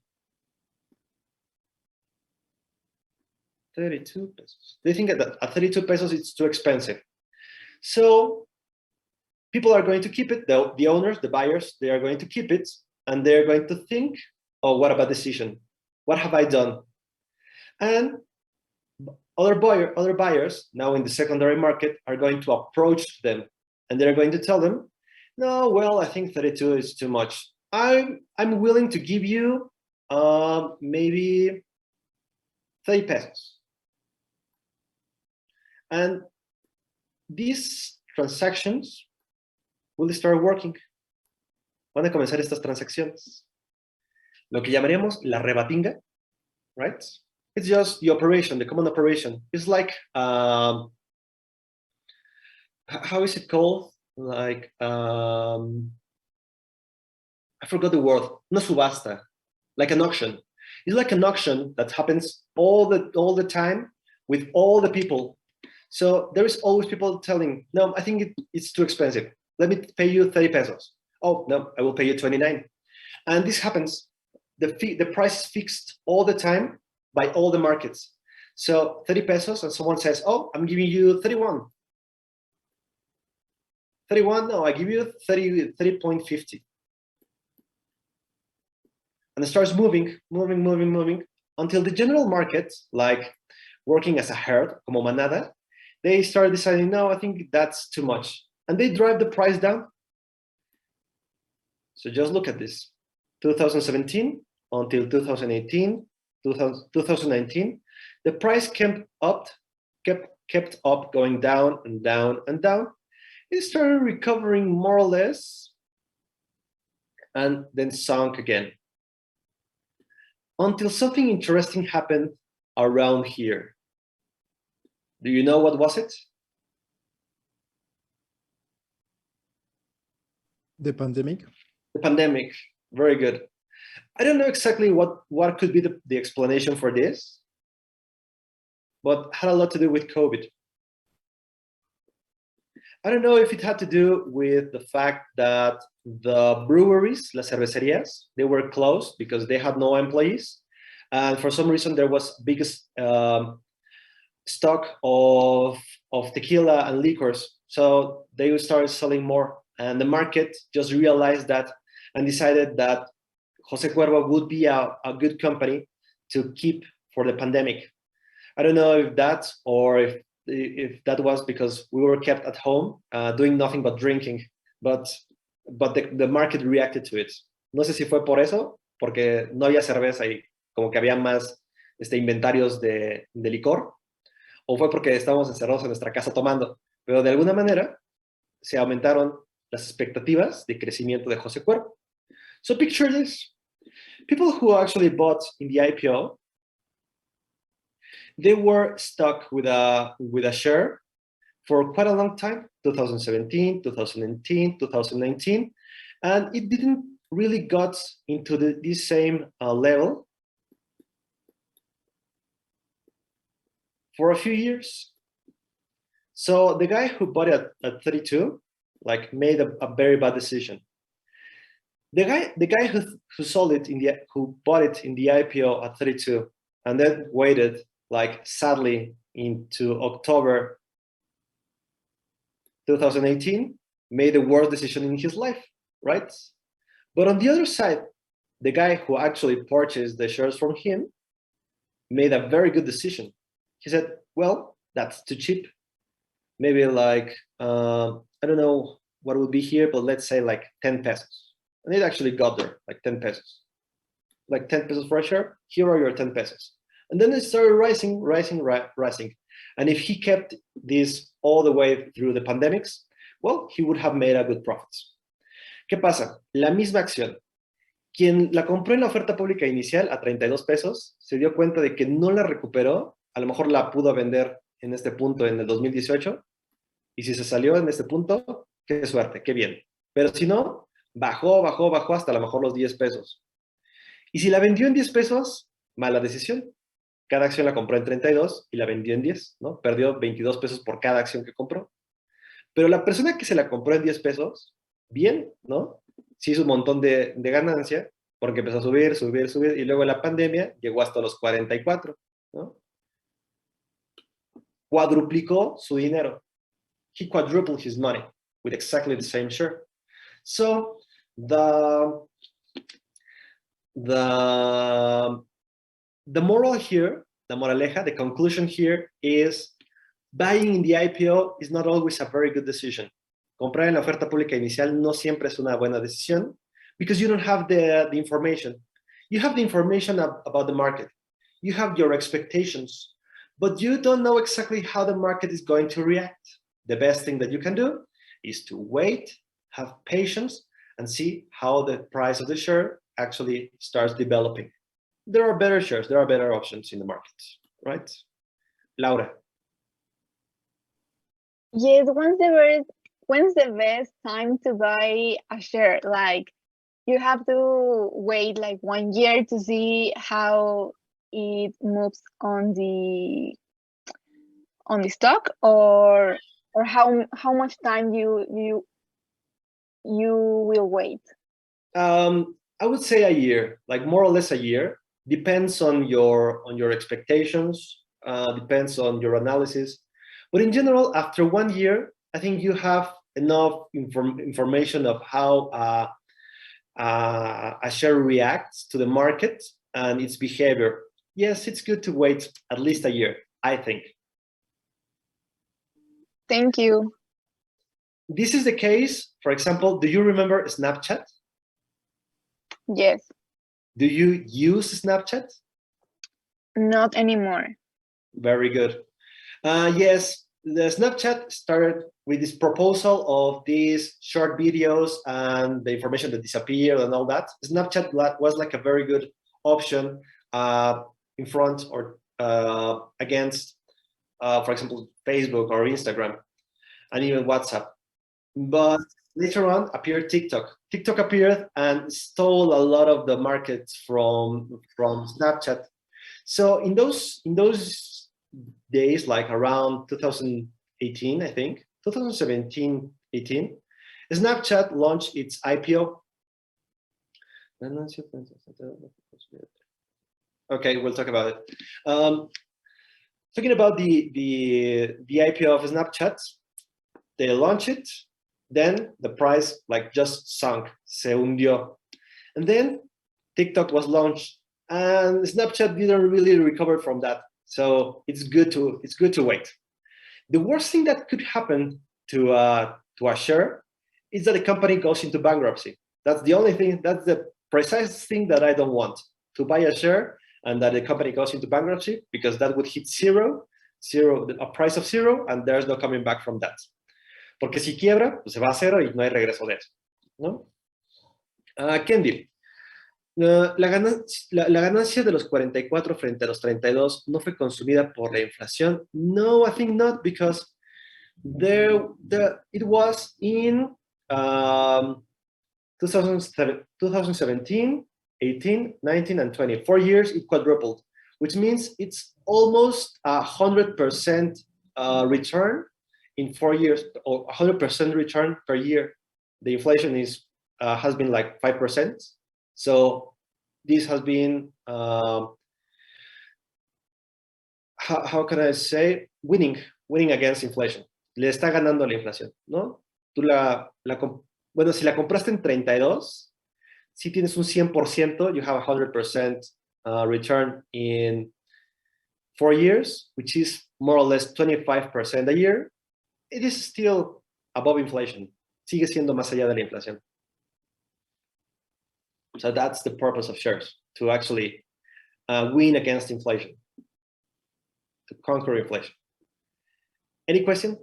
32 pesos. They think that at 32 pesos, it's too expensive. So people are going to keep it, the owners, the buyers, they are going to keep it, and they're going to think, oh, what a bad decision. What have I done? And other buyers now in the secondary market are going to approach them, and they're going to tell them, no, well, I think 32 is too much. I'm willing to give you maybe 30 pesos. And these transactions will start working. Van a comenzar estas transacciones. Lo que llamaríamos la rebatinga, right? It's just the operation, the common operation. It's like, how is it called? Like, I forgot the word, no subasta, like an auction. It's like an auction that happens all the time with all the people. So there is always people telling, no, I think it's too expensive. Let me pay you 30 pesos. Oh, no, I will pay you 29. And this happens. The price is fixed all the time by all the markets. So 30 pesos, and someone says, oh, I'm giving you 31. 31, no, I give you 30.50. And it starts moving until the general market, like working as a herd, como manada, they start deciding, no, I think that's too much. And they drive the price down. So just look at this. 2017 until 2018, 2019, the price kept up going down and down and down. It started recovering more or less and then sunk again. Until something interesting happened around here. Do you know what was it? The pandemic. The pandemic. Very good. I don't know exactly what could be the explanation for this, but had a lot to do with COVID. I don't know if it had to do with the fact that the breweries, las cervecerías, they were closed because they had no employees. And for some reason, there was biggest stock of tequila and liquors. So they started selling more. And the market just realized that and decided that Jose Cuervo would be a good company to keep for the pandemic. I don't know if that's or if that was because we were kept at home doing nothing but drinking, but the market reacted to it. No sé si fue por eso, porque no había cerveza y como que había más inventarios de licor, o fue porque estábamos encerrados en nuestra casa tomando, pero de alguna manera se aumentaron las expectativas de crecimiento de Jose Cuervo. So picture this. People who actually bought in the IPO, they were stuck with a share for quite a long time, 2017, 2018, 2019, and it didn't really got into this same level for a few years. So the guy who bought it at 32, like, made a very bad decision. The guy who sold it who bought it in the IPO at 32 and then waited, like, sadly into October 2018, made the worst decision in his life, right? But on the other side, the guy who actually purchased the shares from him made a very good decision. He said, well, that's too cheap. Maybe like, I don't know what would be here, but let's say like 10 pesos. And it actually got there, like 10 pesos. Like 10 pesos for a share, here are your 10 pesos. And then it started rising. And if he kept this all the way through the pandemics, well, he would have made a good profits. ¿Qué pasa? La misma acción. Quien la compró en la oferta pública inicial a 32 pesos, se dio cuenta de que no la recuperó, a lo mejor la pudo vender en este punto en el 2018, y si se salió en este punto, qué suerte, qué bien. Pero si no, bajó hasta a lo mejor los 10 pesos. Y si la vendió en 10 pesos, mala decisión. Cada acción la compró en 32 y la vendió en 10, ¿no? Perdió 22 pesos por cada acción que compró. Pero la persona que se la compró en 10 pesos, bien, ¿no? Sí hizo un montón de ganancia, porque empezó a subir, y luego la pandemia llegó hasta los 44, ¿no? Cuadruplicó su dinero. He quadrupled his money with exactly the same share. So the moral here, the moraleja, the conclusion here is buying in the IPO is not always a very good decision. Comprar en la oferta pública inicial no siempre es una buena decisión because you don't have the information. You have the information about the market. You have your expectations, but you don't know exactly how the market is going to react. The best thing that you can do is to wait, have patience, and see how the price of the share actually starts developing. There are better shares, there are better options in the market, right? Laura. Yes, when's the best time to buy a share? Like you have to wait like 1 year to see how it moves on the stock, or how much time you will wait. I would say a year, like more or less a year. Depends on your expectations, depends on your analysis. But in general, after 1 year, I think you have enough information of how a share reacts to the market and its behavior. Yes, it's good to wait at least a year, I think. Thank you. This is the case, for example, do you remember Snapchat? Yes. Do you use Snapchat? Not anymore. Very good. Yes, the Snapchat started with this proposal of these short videos and the information that disappeared and all that. Snapchat was like a very good option in front or against, for example, Facebook or Instagram and even WhatsApp. But later on appeared TikTok. TikTok appeared and stole a lot of the market from Snapchat. So in those days, like around 2018, I think, 2017, 18, Snapchat launched its IPO. Okay, we'll talk about it. Talking about the IPO of Snapchat, they launched it, then the price like just sunk, se hundió. And then TikTok was launched and Snapchat didn't really recover from that. So it's good to wait. The worst thing that could happen to a share is that the company goes into bankruptcy. That's the only thing, that's the precise thing that I don't want, to buy a share and that the company goes into bankruptcy, because that would hit zero, a price of zero, and there's no coming back from that. Porque si quiebra, pues se va a cero y no hay regreso de eso, ¿no? Kendi, la ganancia de los 44 frente a los 32 no fue consumida por la inflación. No, I think not, because it was in 2017, 18, 19, and 20. 4 years, it quadrupled, which means it's almost 100% return in 4 years, or 100% return per year. The inflation has been like 5%. So this has been, how can I say, winning against inflation. Le está ganando la inflación, ¿no? Tú bueno, si la compraste en 32, si tienes un 100%, you have 100% return in 4 years, which is more or less 25% a year. It is still above inflation. Sigue siendo más allá de la inflación. So that's the purpose of shares, to actually win against inflation, to conquer inflation. Any question?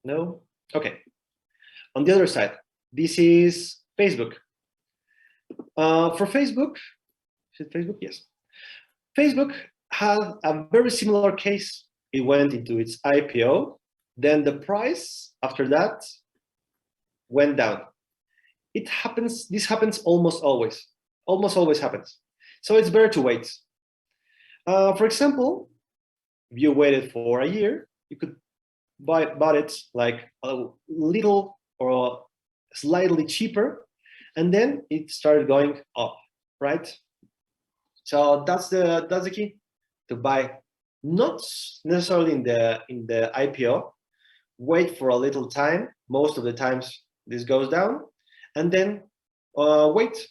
No? Okay. On the other side, this is Facebook. For Facebook, is it Facebook? Yes. Facebook had a very similar case. It went into its IPO, then the price after that went down. This happens almost always happens. So it's better to wait. For example, if you waited for a year, you could bought it like a little or slightly cheaper, and then it started going up, right? So that's the key, to buy, not necessarily in the IPO. Wait for a little time. Most of the times this goes down, and then wait.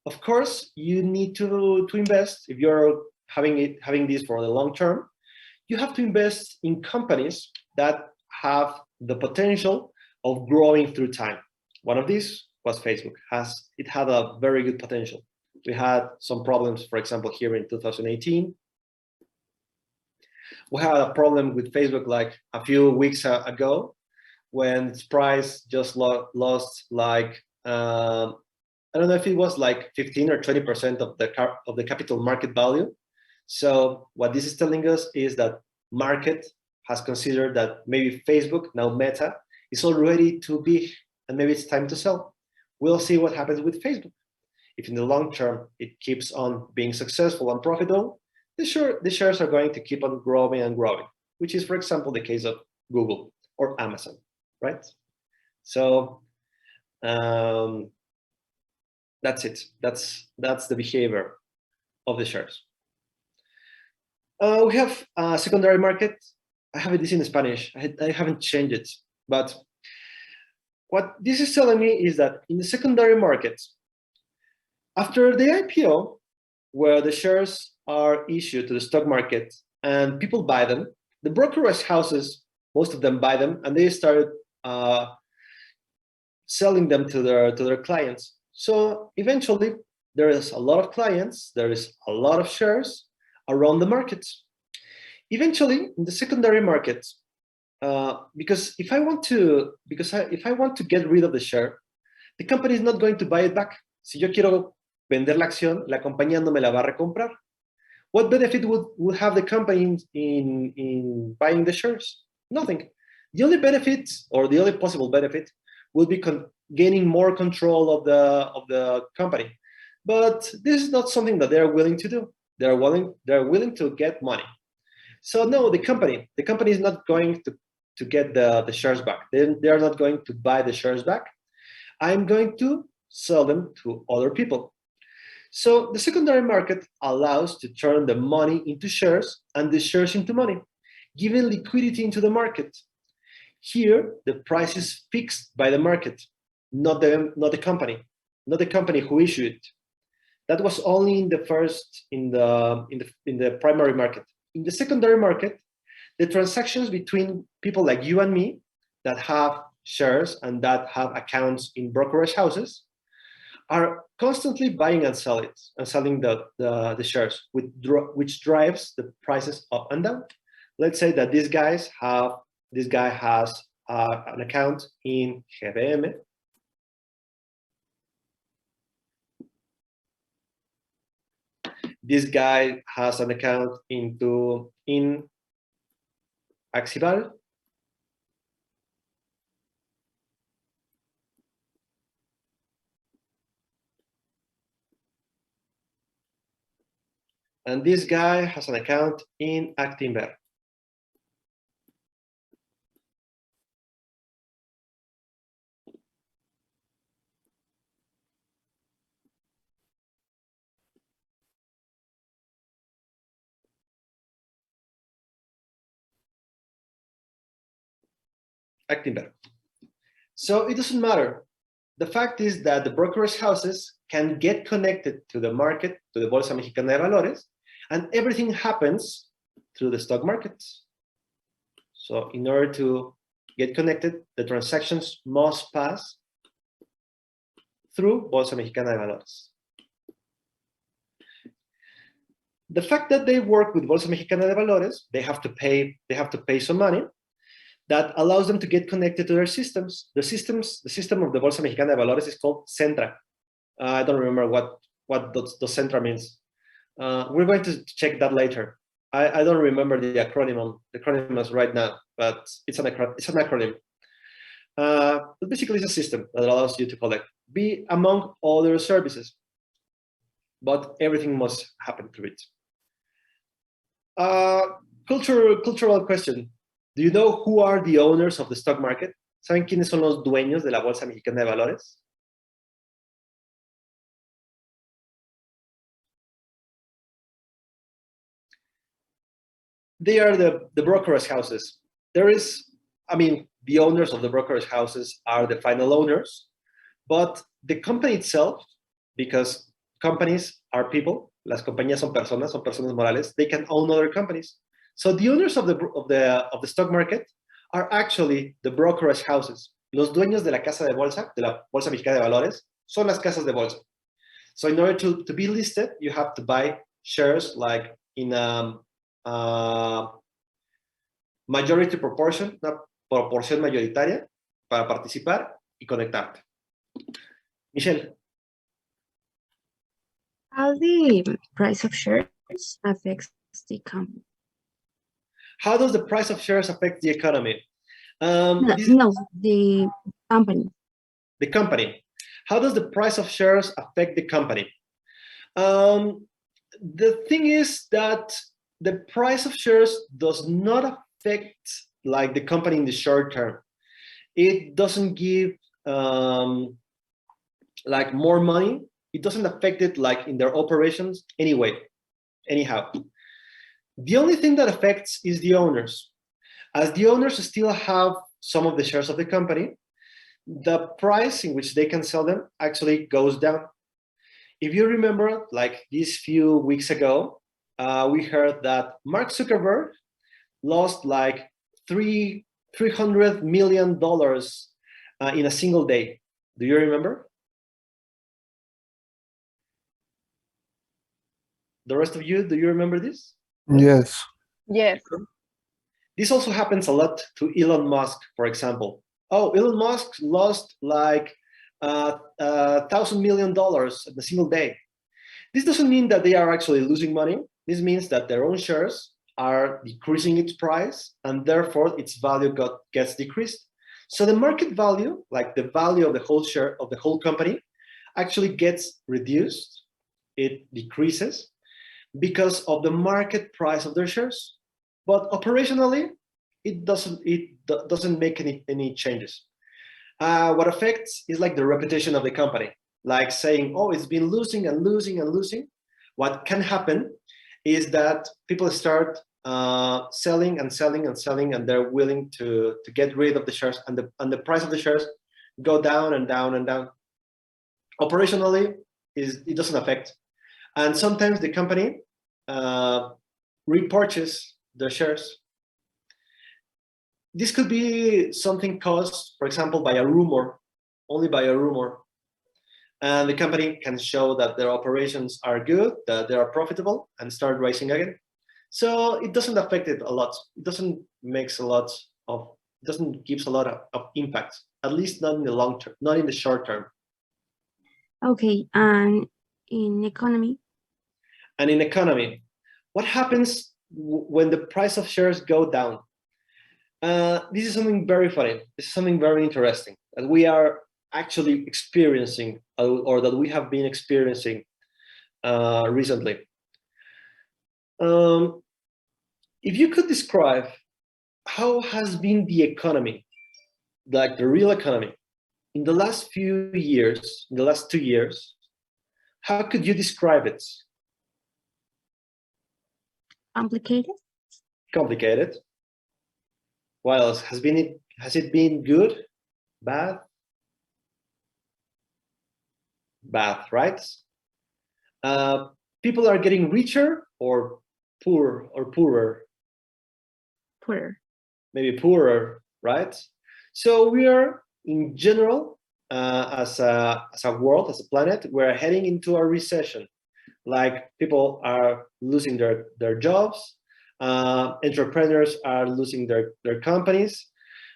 Of course, you need to invest. If you're having this for the long term, you have to invest in companies that have the potential of growing through time. One of these was Facebook. It had a very good potential. We had some problems, for example, here in 2018. We had a problem with Facebook like a few weeks ago, when its price just lost like I don't know if it was like 15 or 20% of the capital market value. So what this is telling us is that market has considered that maybe Facebook, now Meta, is already too big and maybe it's time to sell. We'll see what happens with Facebook. If in the long term it keeps on being successful and profitable, the shares are going to keep on growing and growing, which is, for example, the case of Google or Amazon, right? So that's it. That's the behavior of the shares. We have a secondary market. I have this in Spanish. I haven't changed it, but what this is telling me is that in the secondary market, after the IPO, where the shares are issued to the stock market and people buy them, the brokerage houses, most of them buy them, and they started selling them to their clients. So eventually, there is a lot of clients, there is a lot of shares around the markets. Eventually, in the secondary market, because if I want to get rid of the share, the company is not going to buy it back. Si yo quiero vender la acción, la compañía no me la va a recomprar. What benefit would have the company in buying the shares? Nothing. The only benefit, or the only possible benefit, would be gaining more control of the company. But this is not something that they're willing to do. They're willing to get money. So no, the company is not going to get the shares back. They are not going to buy the shares back. I'm going to sell them to other people. So the secondary market allows to turn the money into shares and the shares into money, giving liquidity into the market. Here, the price is fixed by the market, not the company who issued it. That was only in the primary market. In the secondary market, the transactions between people like you and me that have shares and that have accounts in brokerage houses are constantly buying and selling the shares, which drives the prices up and down. Let's say that this guy has an account in GBM. This guy has an account in Axival. And this guy has an account in Actinver. Actinver. So it doesn't matter. The fact is that the brokerage houses can get connected to the market, to the Bolsa Mexicana de Valores, and everything happens through the stock markets. So in order to get connected, the transactions must pass through Bolsa Mexicana de Valores. The fact that they work with Bolsa Mexicana de Valores, they have to pay some money that allows them to get connected to their systems. The system of the Bolsa Mexicana de Valores is called Centra. I don't remember what the Centra means. We're going to check that later. I don't remember the acronyms right now, but it's an acronym. But basically, it's a system that allows you to collect, be among other services, but everything must happen through it. Cultural question. Do you know who are the owners of the stock market? ¿Saben quiénes son los dueños de la Bolsa Mexicana de Valores? They are the brokerage houses. The owners of the brokerage houses are the final owners, but the company itself, because companies are people, las compañías son personas morales, they can own other companies. So the owners of the stock market are actually the brokerage houses. Los dueños de la casa de la Bolsa Mexicana de Valores, son las casas de bolsa. So in order to be listed, you have to buy shares like in majority proportion, una proporción mayoritaria para participar y conectarte. Michelle. How the price of shares affects the company? How does the price of shares affect the economy? No, the company. The company. How does the price of shares affect the company? The thing is that the price of shares does not affect like the company in the short term. It doesn't give like more money. It doesn't affect it like in their operations anyway, anyhow. The only thing that affects is the owners. As the owners still have some of the shares of the company, the price in which they can sell them actually goes down. If you remember, like these few weeks ago, we heard that Mark Zuckerberg lost like $300 million in a single day. Do you remember? The rest of you, do you remember this? Yes. Yes. This also happens a lot to Elon Musk, for example. Oh, Elon Musk lost like $1,000 million in a single day. This doesn't mean that they are actually losing money. This means that their own shares are decreasing its price, and therefore its value gets decreased. So the market value, like the value of the whole share of the whole company, actually gets reduced. It decreases because of the market price of their shares. But operationally, it doesn't make any changes. What affects is like the reputation of the company, like saying, oh, it's been losing and losing and losing. What can happen is that people start selling and selling and selling, and they're willing to get rid of the shares, and the price of the shares go down and down and down. Operationally, it doesn't affect. And sometimes the company repurchase the shares. This could be something caused, for example, by a rumor, only by a rumor. And the company can show that their operations are good, that they are profitable, and start rising again. So it doesn't affect it a lot. It doesn't makes a lot of, doesn't gives a lot of impact, at least not in the long term, not in the short term. Okay, and in economy? And in economy, what happens when the price of shares go down? This is something very funny. This is something very interesting that we are actually experiencing, or that we have been experiencing recently. If you could describe how has been the economy, like the real economy, in the last few years, in the last 2 years, how could you describe it? Complicated? Complicated. What else? Has it been good? Bad? Bad, right? People are getting richer or poor or poorer? Poorer. Maybe poorer, right? So we are, in general, as a world, as a planet, we're heading into a recession. Like people are losing their jobs, entrepreneurs are losing their companies.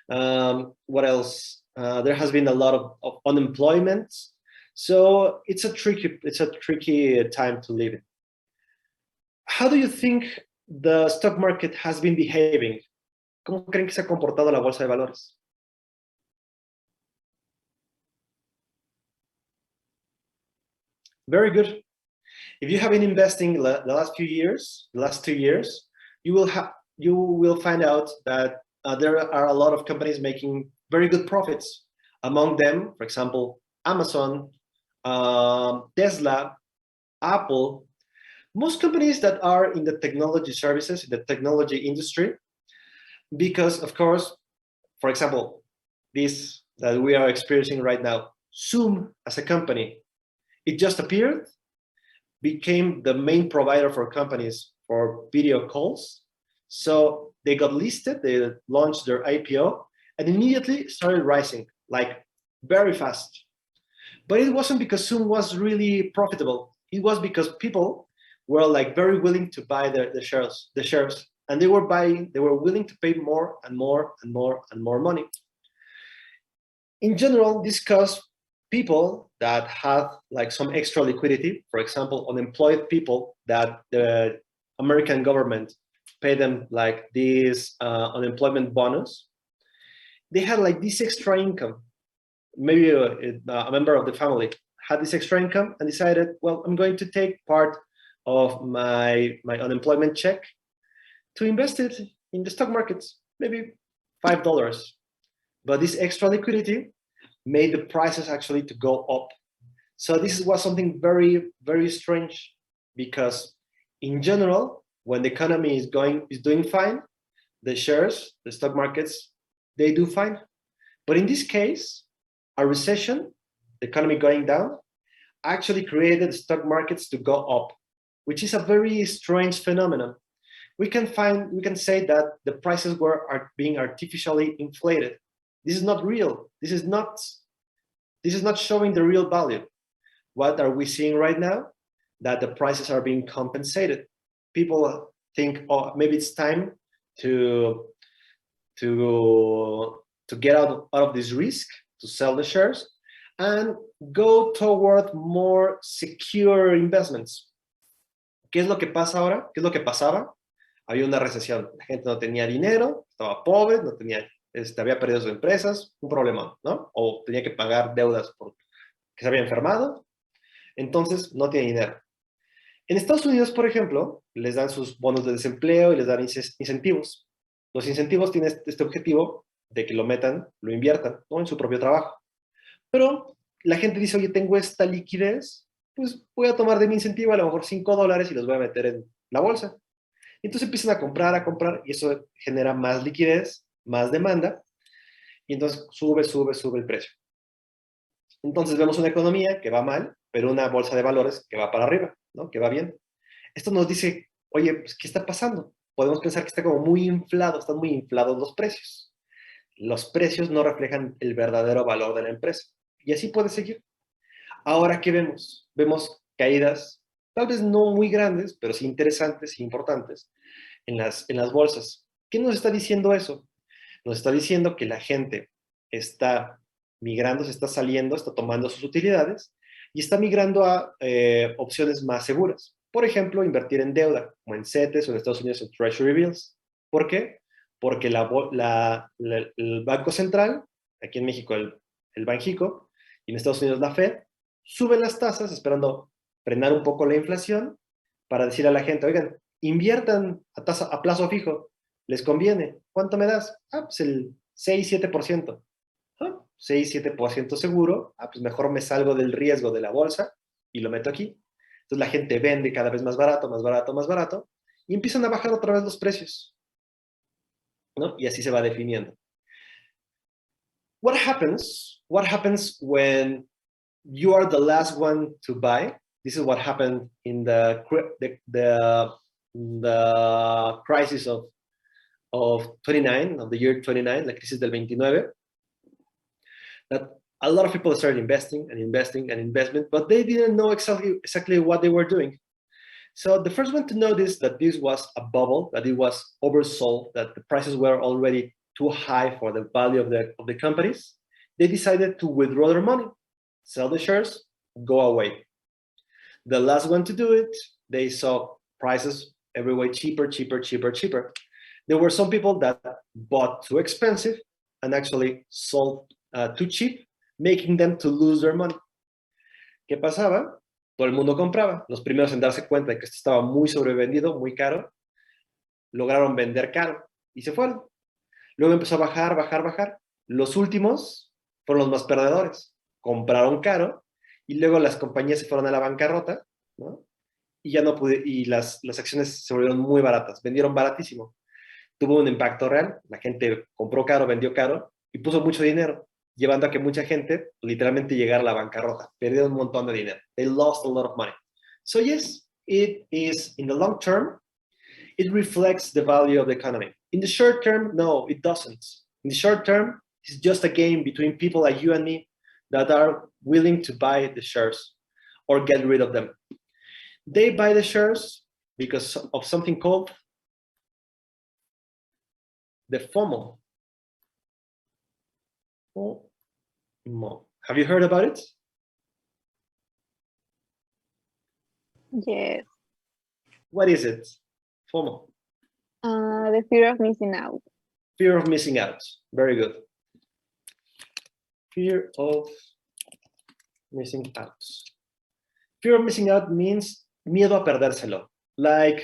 What else? There has been a lot of unemployment. So it's a tricky time to live in. How do you think the stock market has been behaving? ¿Cómo creen que se ha comportado la bolsa de valores? Very good. If you have been investing the last 2 years, you will find out that there are a lot of companies making very good profits. Among them, for example, Amazon, Tesla, Apple, most companies that are in the technology services, in the technology industry, because of course, for example, this that we are experiencing right now, Zoom as a company, it just appeared, became the main provider for companies for video calls. So they got listed, they launched their IPO, and immediately started rising, like very fast. But it wasn't because Zoom was really profitable. It was because people were like very willing to buy the shares. and they were buying, they were willing to pay more and more and more and more money. In general, this caused people that had like some extra liquidity, for example, unemployed people that the American government paid them like this unemployment bonus. They had like this extra income. Maybe a member of the family had this extra income and decided, well, I'm going to take part of my unemployment check to invest it in the stock markets, maybe $5. But this extra liquidity made the prices actually to go up. So this was something very, very strange, because in general, when the economy is doing fine, the shares, the stock markets, they do fine. But in this case, a recession, the economy going down, actually created stock markets to go up, which is a very strange phenomenon. We can say that the prices are being artificially inflated. This is not real. This is not showing the real value. What are we seeing right now? That the prices are being compensated. People think, oh, maybe it's time to get out of this risk, to sell the shares and go toward more secure investments. ¿Qué es lo que pasa ahora? ¿Qué es lo que pasaba? Había una recesión, la gente no tenía dinero, estaba pobre, no tenía, había perdido sus empresas, un problema, ¿no? O tenía que pagar deudas porque se había enfermado, entonces no tiene dinero. En Estados Unidos, por ejemplo, les dan sus bonos de desempleo y les dan incentivos. Los incentivos tienen este objetivo de que lo metan, lo inviertan, ¿no? En su propio trabajo. Pero la gente dice, oye, tengo esta liquidez, pues voy a tomar de mi incentivo a lo mejor $5 y los voy a meter en la bolsa. Entonces empiezan a comprar, y eso genera más liquidez, más demanda, y entonces sube el precio. Entonces vemos una economía que va mal, pero una bolsa de valores que va para arriba, ¿no? Que va bien. Esto nos dice, oye, pues, ¿qué está pasando? Podemos pensar que está como muy inflado, están muy inflados los precios. Los precios no reflejan el verdadero valor de la empresa. Y así puede seguir. Ahora, ¿qué vemos? Vemos caídas, tal vez no muy grandes, pero sí interesantes y importantes en las bolsas. ¿Qué nos está diciendo eso? Nos está diciendo que la gente está migrando, se está saliendo, está tomando sus utilidades y está migrando a opciones más seguras. Por ejemplo, invertir en deuda, como en CETES o en Estados Unidos en Treasury Bills. ¿Por qué? Porque el Banco Central, aquí en México el Banjico, y en Estados Unidos la Fed, suben las tasas esperando frenar un poco la inflación para decir a la gente, oigan, inviertan a plazo fijo, les conviene. ¿Cuánto me das? Pues el 6-7%. 6-7% seguro, pues mejor me salgo del riesgo de la bolsa y lo meto aquí. Entonces la gente vende cada vez más barato, más barato, más barato, y empiezan a bajar otra vez los precios, ¿no? Y así se va definiendo. What happens when you are the last one to buy? This is what happened in the crisis of the year 29, la crisis del 29, that a lot of people started investing, but they didn't know exactly what they were doing. So the first one to notice that this was a bubble, that it was oversold, that the prices were already too high for the value of the companies, they decided to withdraw their money, sell the shares, go away. The last one to do it, they saw prices everywhere cheaper. There were some people that bought too expensive and actually sold too cheap, making them to lose their money. ¿Qué pasaba? Todo el mundo compraba. Los primeros en darse cuenta de que esto estaba muy sobrevendido, muy caro, lograron vender caro y se fueron. Luego empezó a bajar. Los últimos fueron los más perdedores. Compraron caro y luego las compañías se fueron a la bancarrota, ¿no? Y ya no pude, y las acciones se volvieron muy baratas, vendieron baratísimo. Tuvo un impacto real, la gente compró caro, vendió caro y puso mucho dinero, llevando a que mucha gente literalmente llegara a la bancarrota, perdieron un montón de dinero. They lost a lot of money. So yes, it is, in the long term, it reflects the value of the economy. In the short term, no, it doesn't. In the short term, it's just a game between people like you and me that are willing to buy the shares or get rid of them. They buy the shares because of something called the FOMO. FOMO. Have you heard about it? Yes. What is it? FOMO. The fear of missing out. Fear of missing out. Very good. Fear of missing out. Fear of missing out means miedo a perdérselo. Like,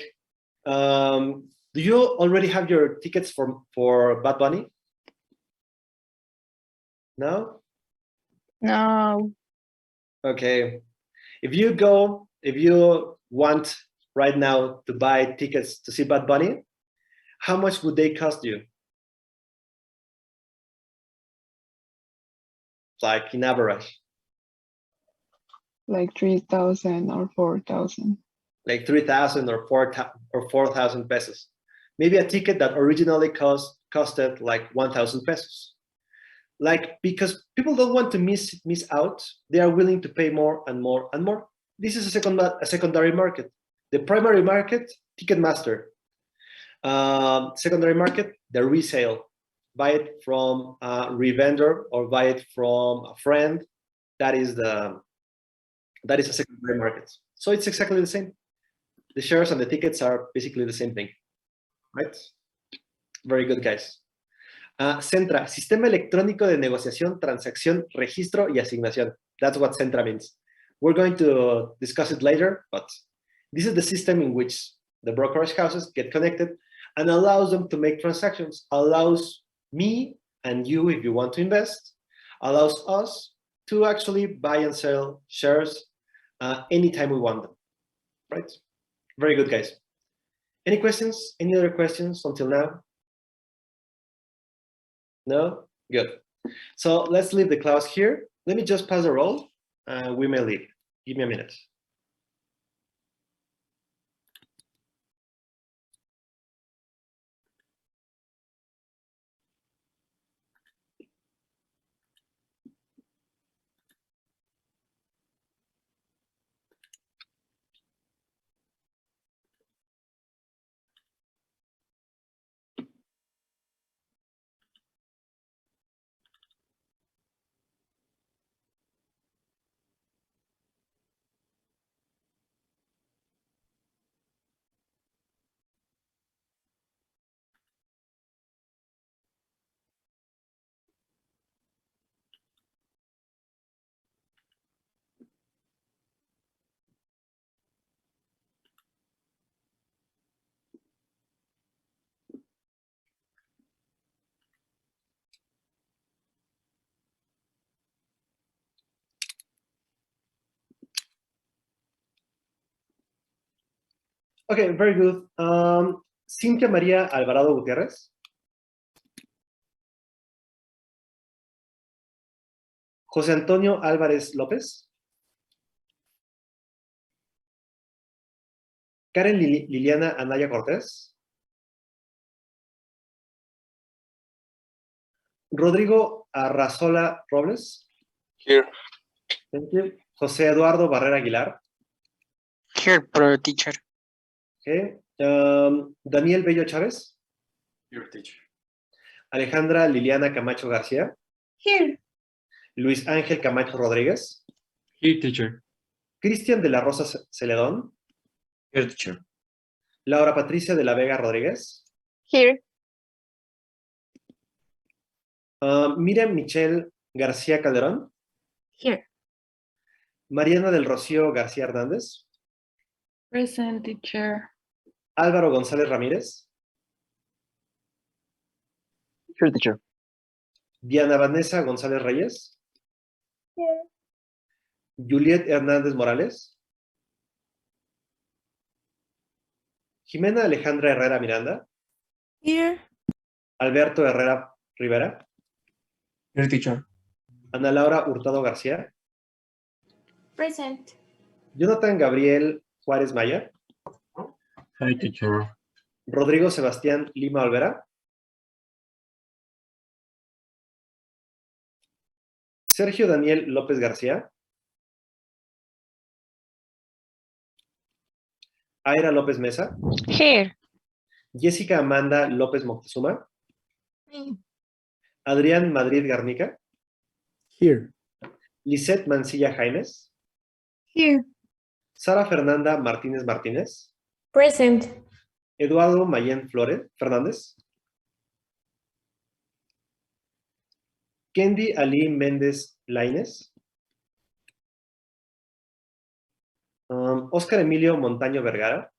do you already have your tickets for Bad Bunny? No? No. Okay. If you want right now to buy tickets to see Bad Bunny, how much would they cost you? Like in average? Like 3,000 or 4,000. Like 3,000 or 4,000 pesos. Maybe a ticket that originally costed like 1,000 pesos. Like, because people don't want to miss out, they are willing to pay more and more and more. This is a secondary market. The primary market, Ticketmaster. Secondary market, the resale. Buy it from a revender or buy it from a friend. That is a secondary market. So it's exactly the same. The shares and the tickets are basically the same thing, right? Very good, guys. Centra, Sistema Electrónico de Negociación, Transacción, Registro y Asignación. That's what Centra means. We're going to discuss it later, but this is the system in which the brokerage houses get connected and allows them to make transactions, allows me and you, if you want to invest, allows us to actually buy and sell shares anytime we want them, right? Very good, guys. Any questions? Any other questions until now? No? Good. So let's leave the class here. Let me just pass the roll. We may leave. Give me a minute. Okay, very good. Cintia María Alvarado Gutiérrez. José Antonio Álvarez López. Karen Liliana Anaya Cortés. Rodrigo Arrazola Robles. Here. Thank you. José Eduardo Barrera Aguilar. Here, pro teacher. Okay. Daniel Bello Chávez. Your teacher. Alejandra Liliana Camacho García. Here. Luis Ángel Camacho Rodríguez. Here, teacher. Cristian de la Rosa Celedón. Here, teacher. Laura Patricia de la Vega Rodríguez. Here. Miriam Michelle García Calderón. Here. Mariana del Rocío García Hernández. Present, teacher. Álvaro González Ramírez. Here, teacher. Diana Vanessa González Reyes. Here. Juliet Hernández Morales. Jimena Alejandra Herrera Miranda. Here. Alberto Herrera Rivera. Here, teacher. Ana Laura Hurtado García. Present. Jonathan Gabriel Juárez Maya. Hi, teacher. Rodrigo Sebastián Lima Olvera. Sergio Daniel López García. Aira López Mesa. Here. Jessica Amanda López Moctezuma. Me. Adrián Madrid Garnica. Here. Lisette Mancilla Jaimes. Here. Sara Fernanda Martínez Martínez. Present. Eduardo Mayen Flores Fernández. Kendi Ali Méndez Lainez. Oscar Emilio Montaño Vergara.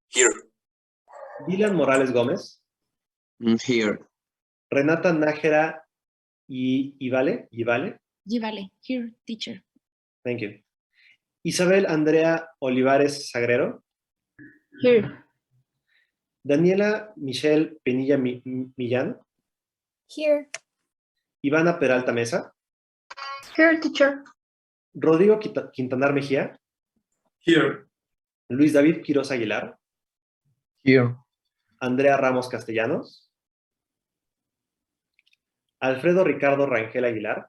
Here. Dylan Morales Gómez. Here. Renata Nájera Ivale. Vale. Here, teacher. Thank you. Isabel Andrea Olivares Sagrero. Here. Daniela Michelle Penilla Millán. Here. Ivana Peralta Mesa. Here, teacher. Rodrigo Quintanar Mejía. Here. Luis David Quiroz Aguilar. Here. Andrea Ramos Castellanos. Alfredo Ricardo Rangel Aguilar.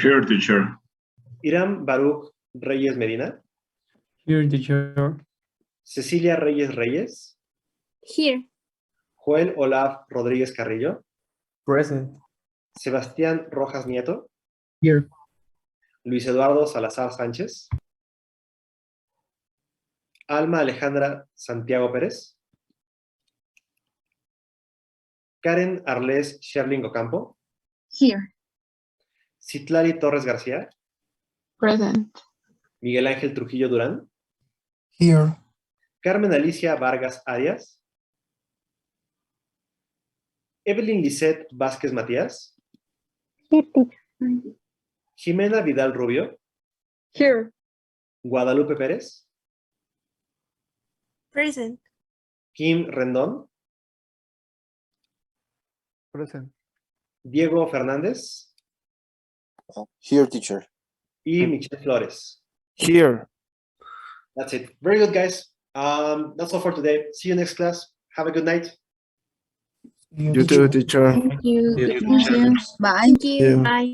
Here, teacher. Irán Baruch Reyes Medina. Here, teacher. Cecilia Reyes Reyes. Here. Joel Olaf Rodríguez Carrillo. Present. Sebastián Rojas Nieto. Here. Luis Eduardo Salazar Sánchez. Alma Alejandra Santiago Pérez. Karen Arles Sherling Ocampo. Here. Citlali Torres García. Present. Miguel Ángel Trujillo Durán. Here. Carmen Alicia Vargas Arias. Evelyn Lisette Vázquez Matías. Here, teacher. Jimena Vidal Rubio. Here. Guadalupe Pérez. Present. Kim Rendón. Present. Diego Fernández. Here, teacher. Y Michelle Flores. Here. That's it. Very good, guys. That's all for today. See you next class. Have a good night. You too, teacher. Thank you. Here, Thank you. Bye. Thank you. Yeah. Bye.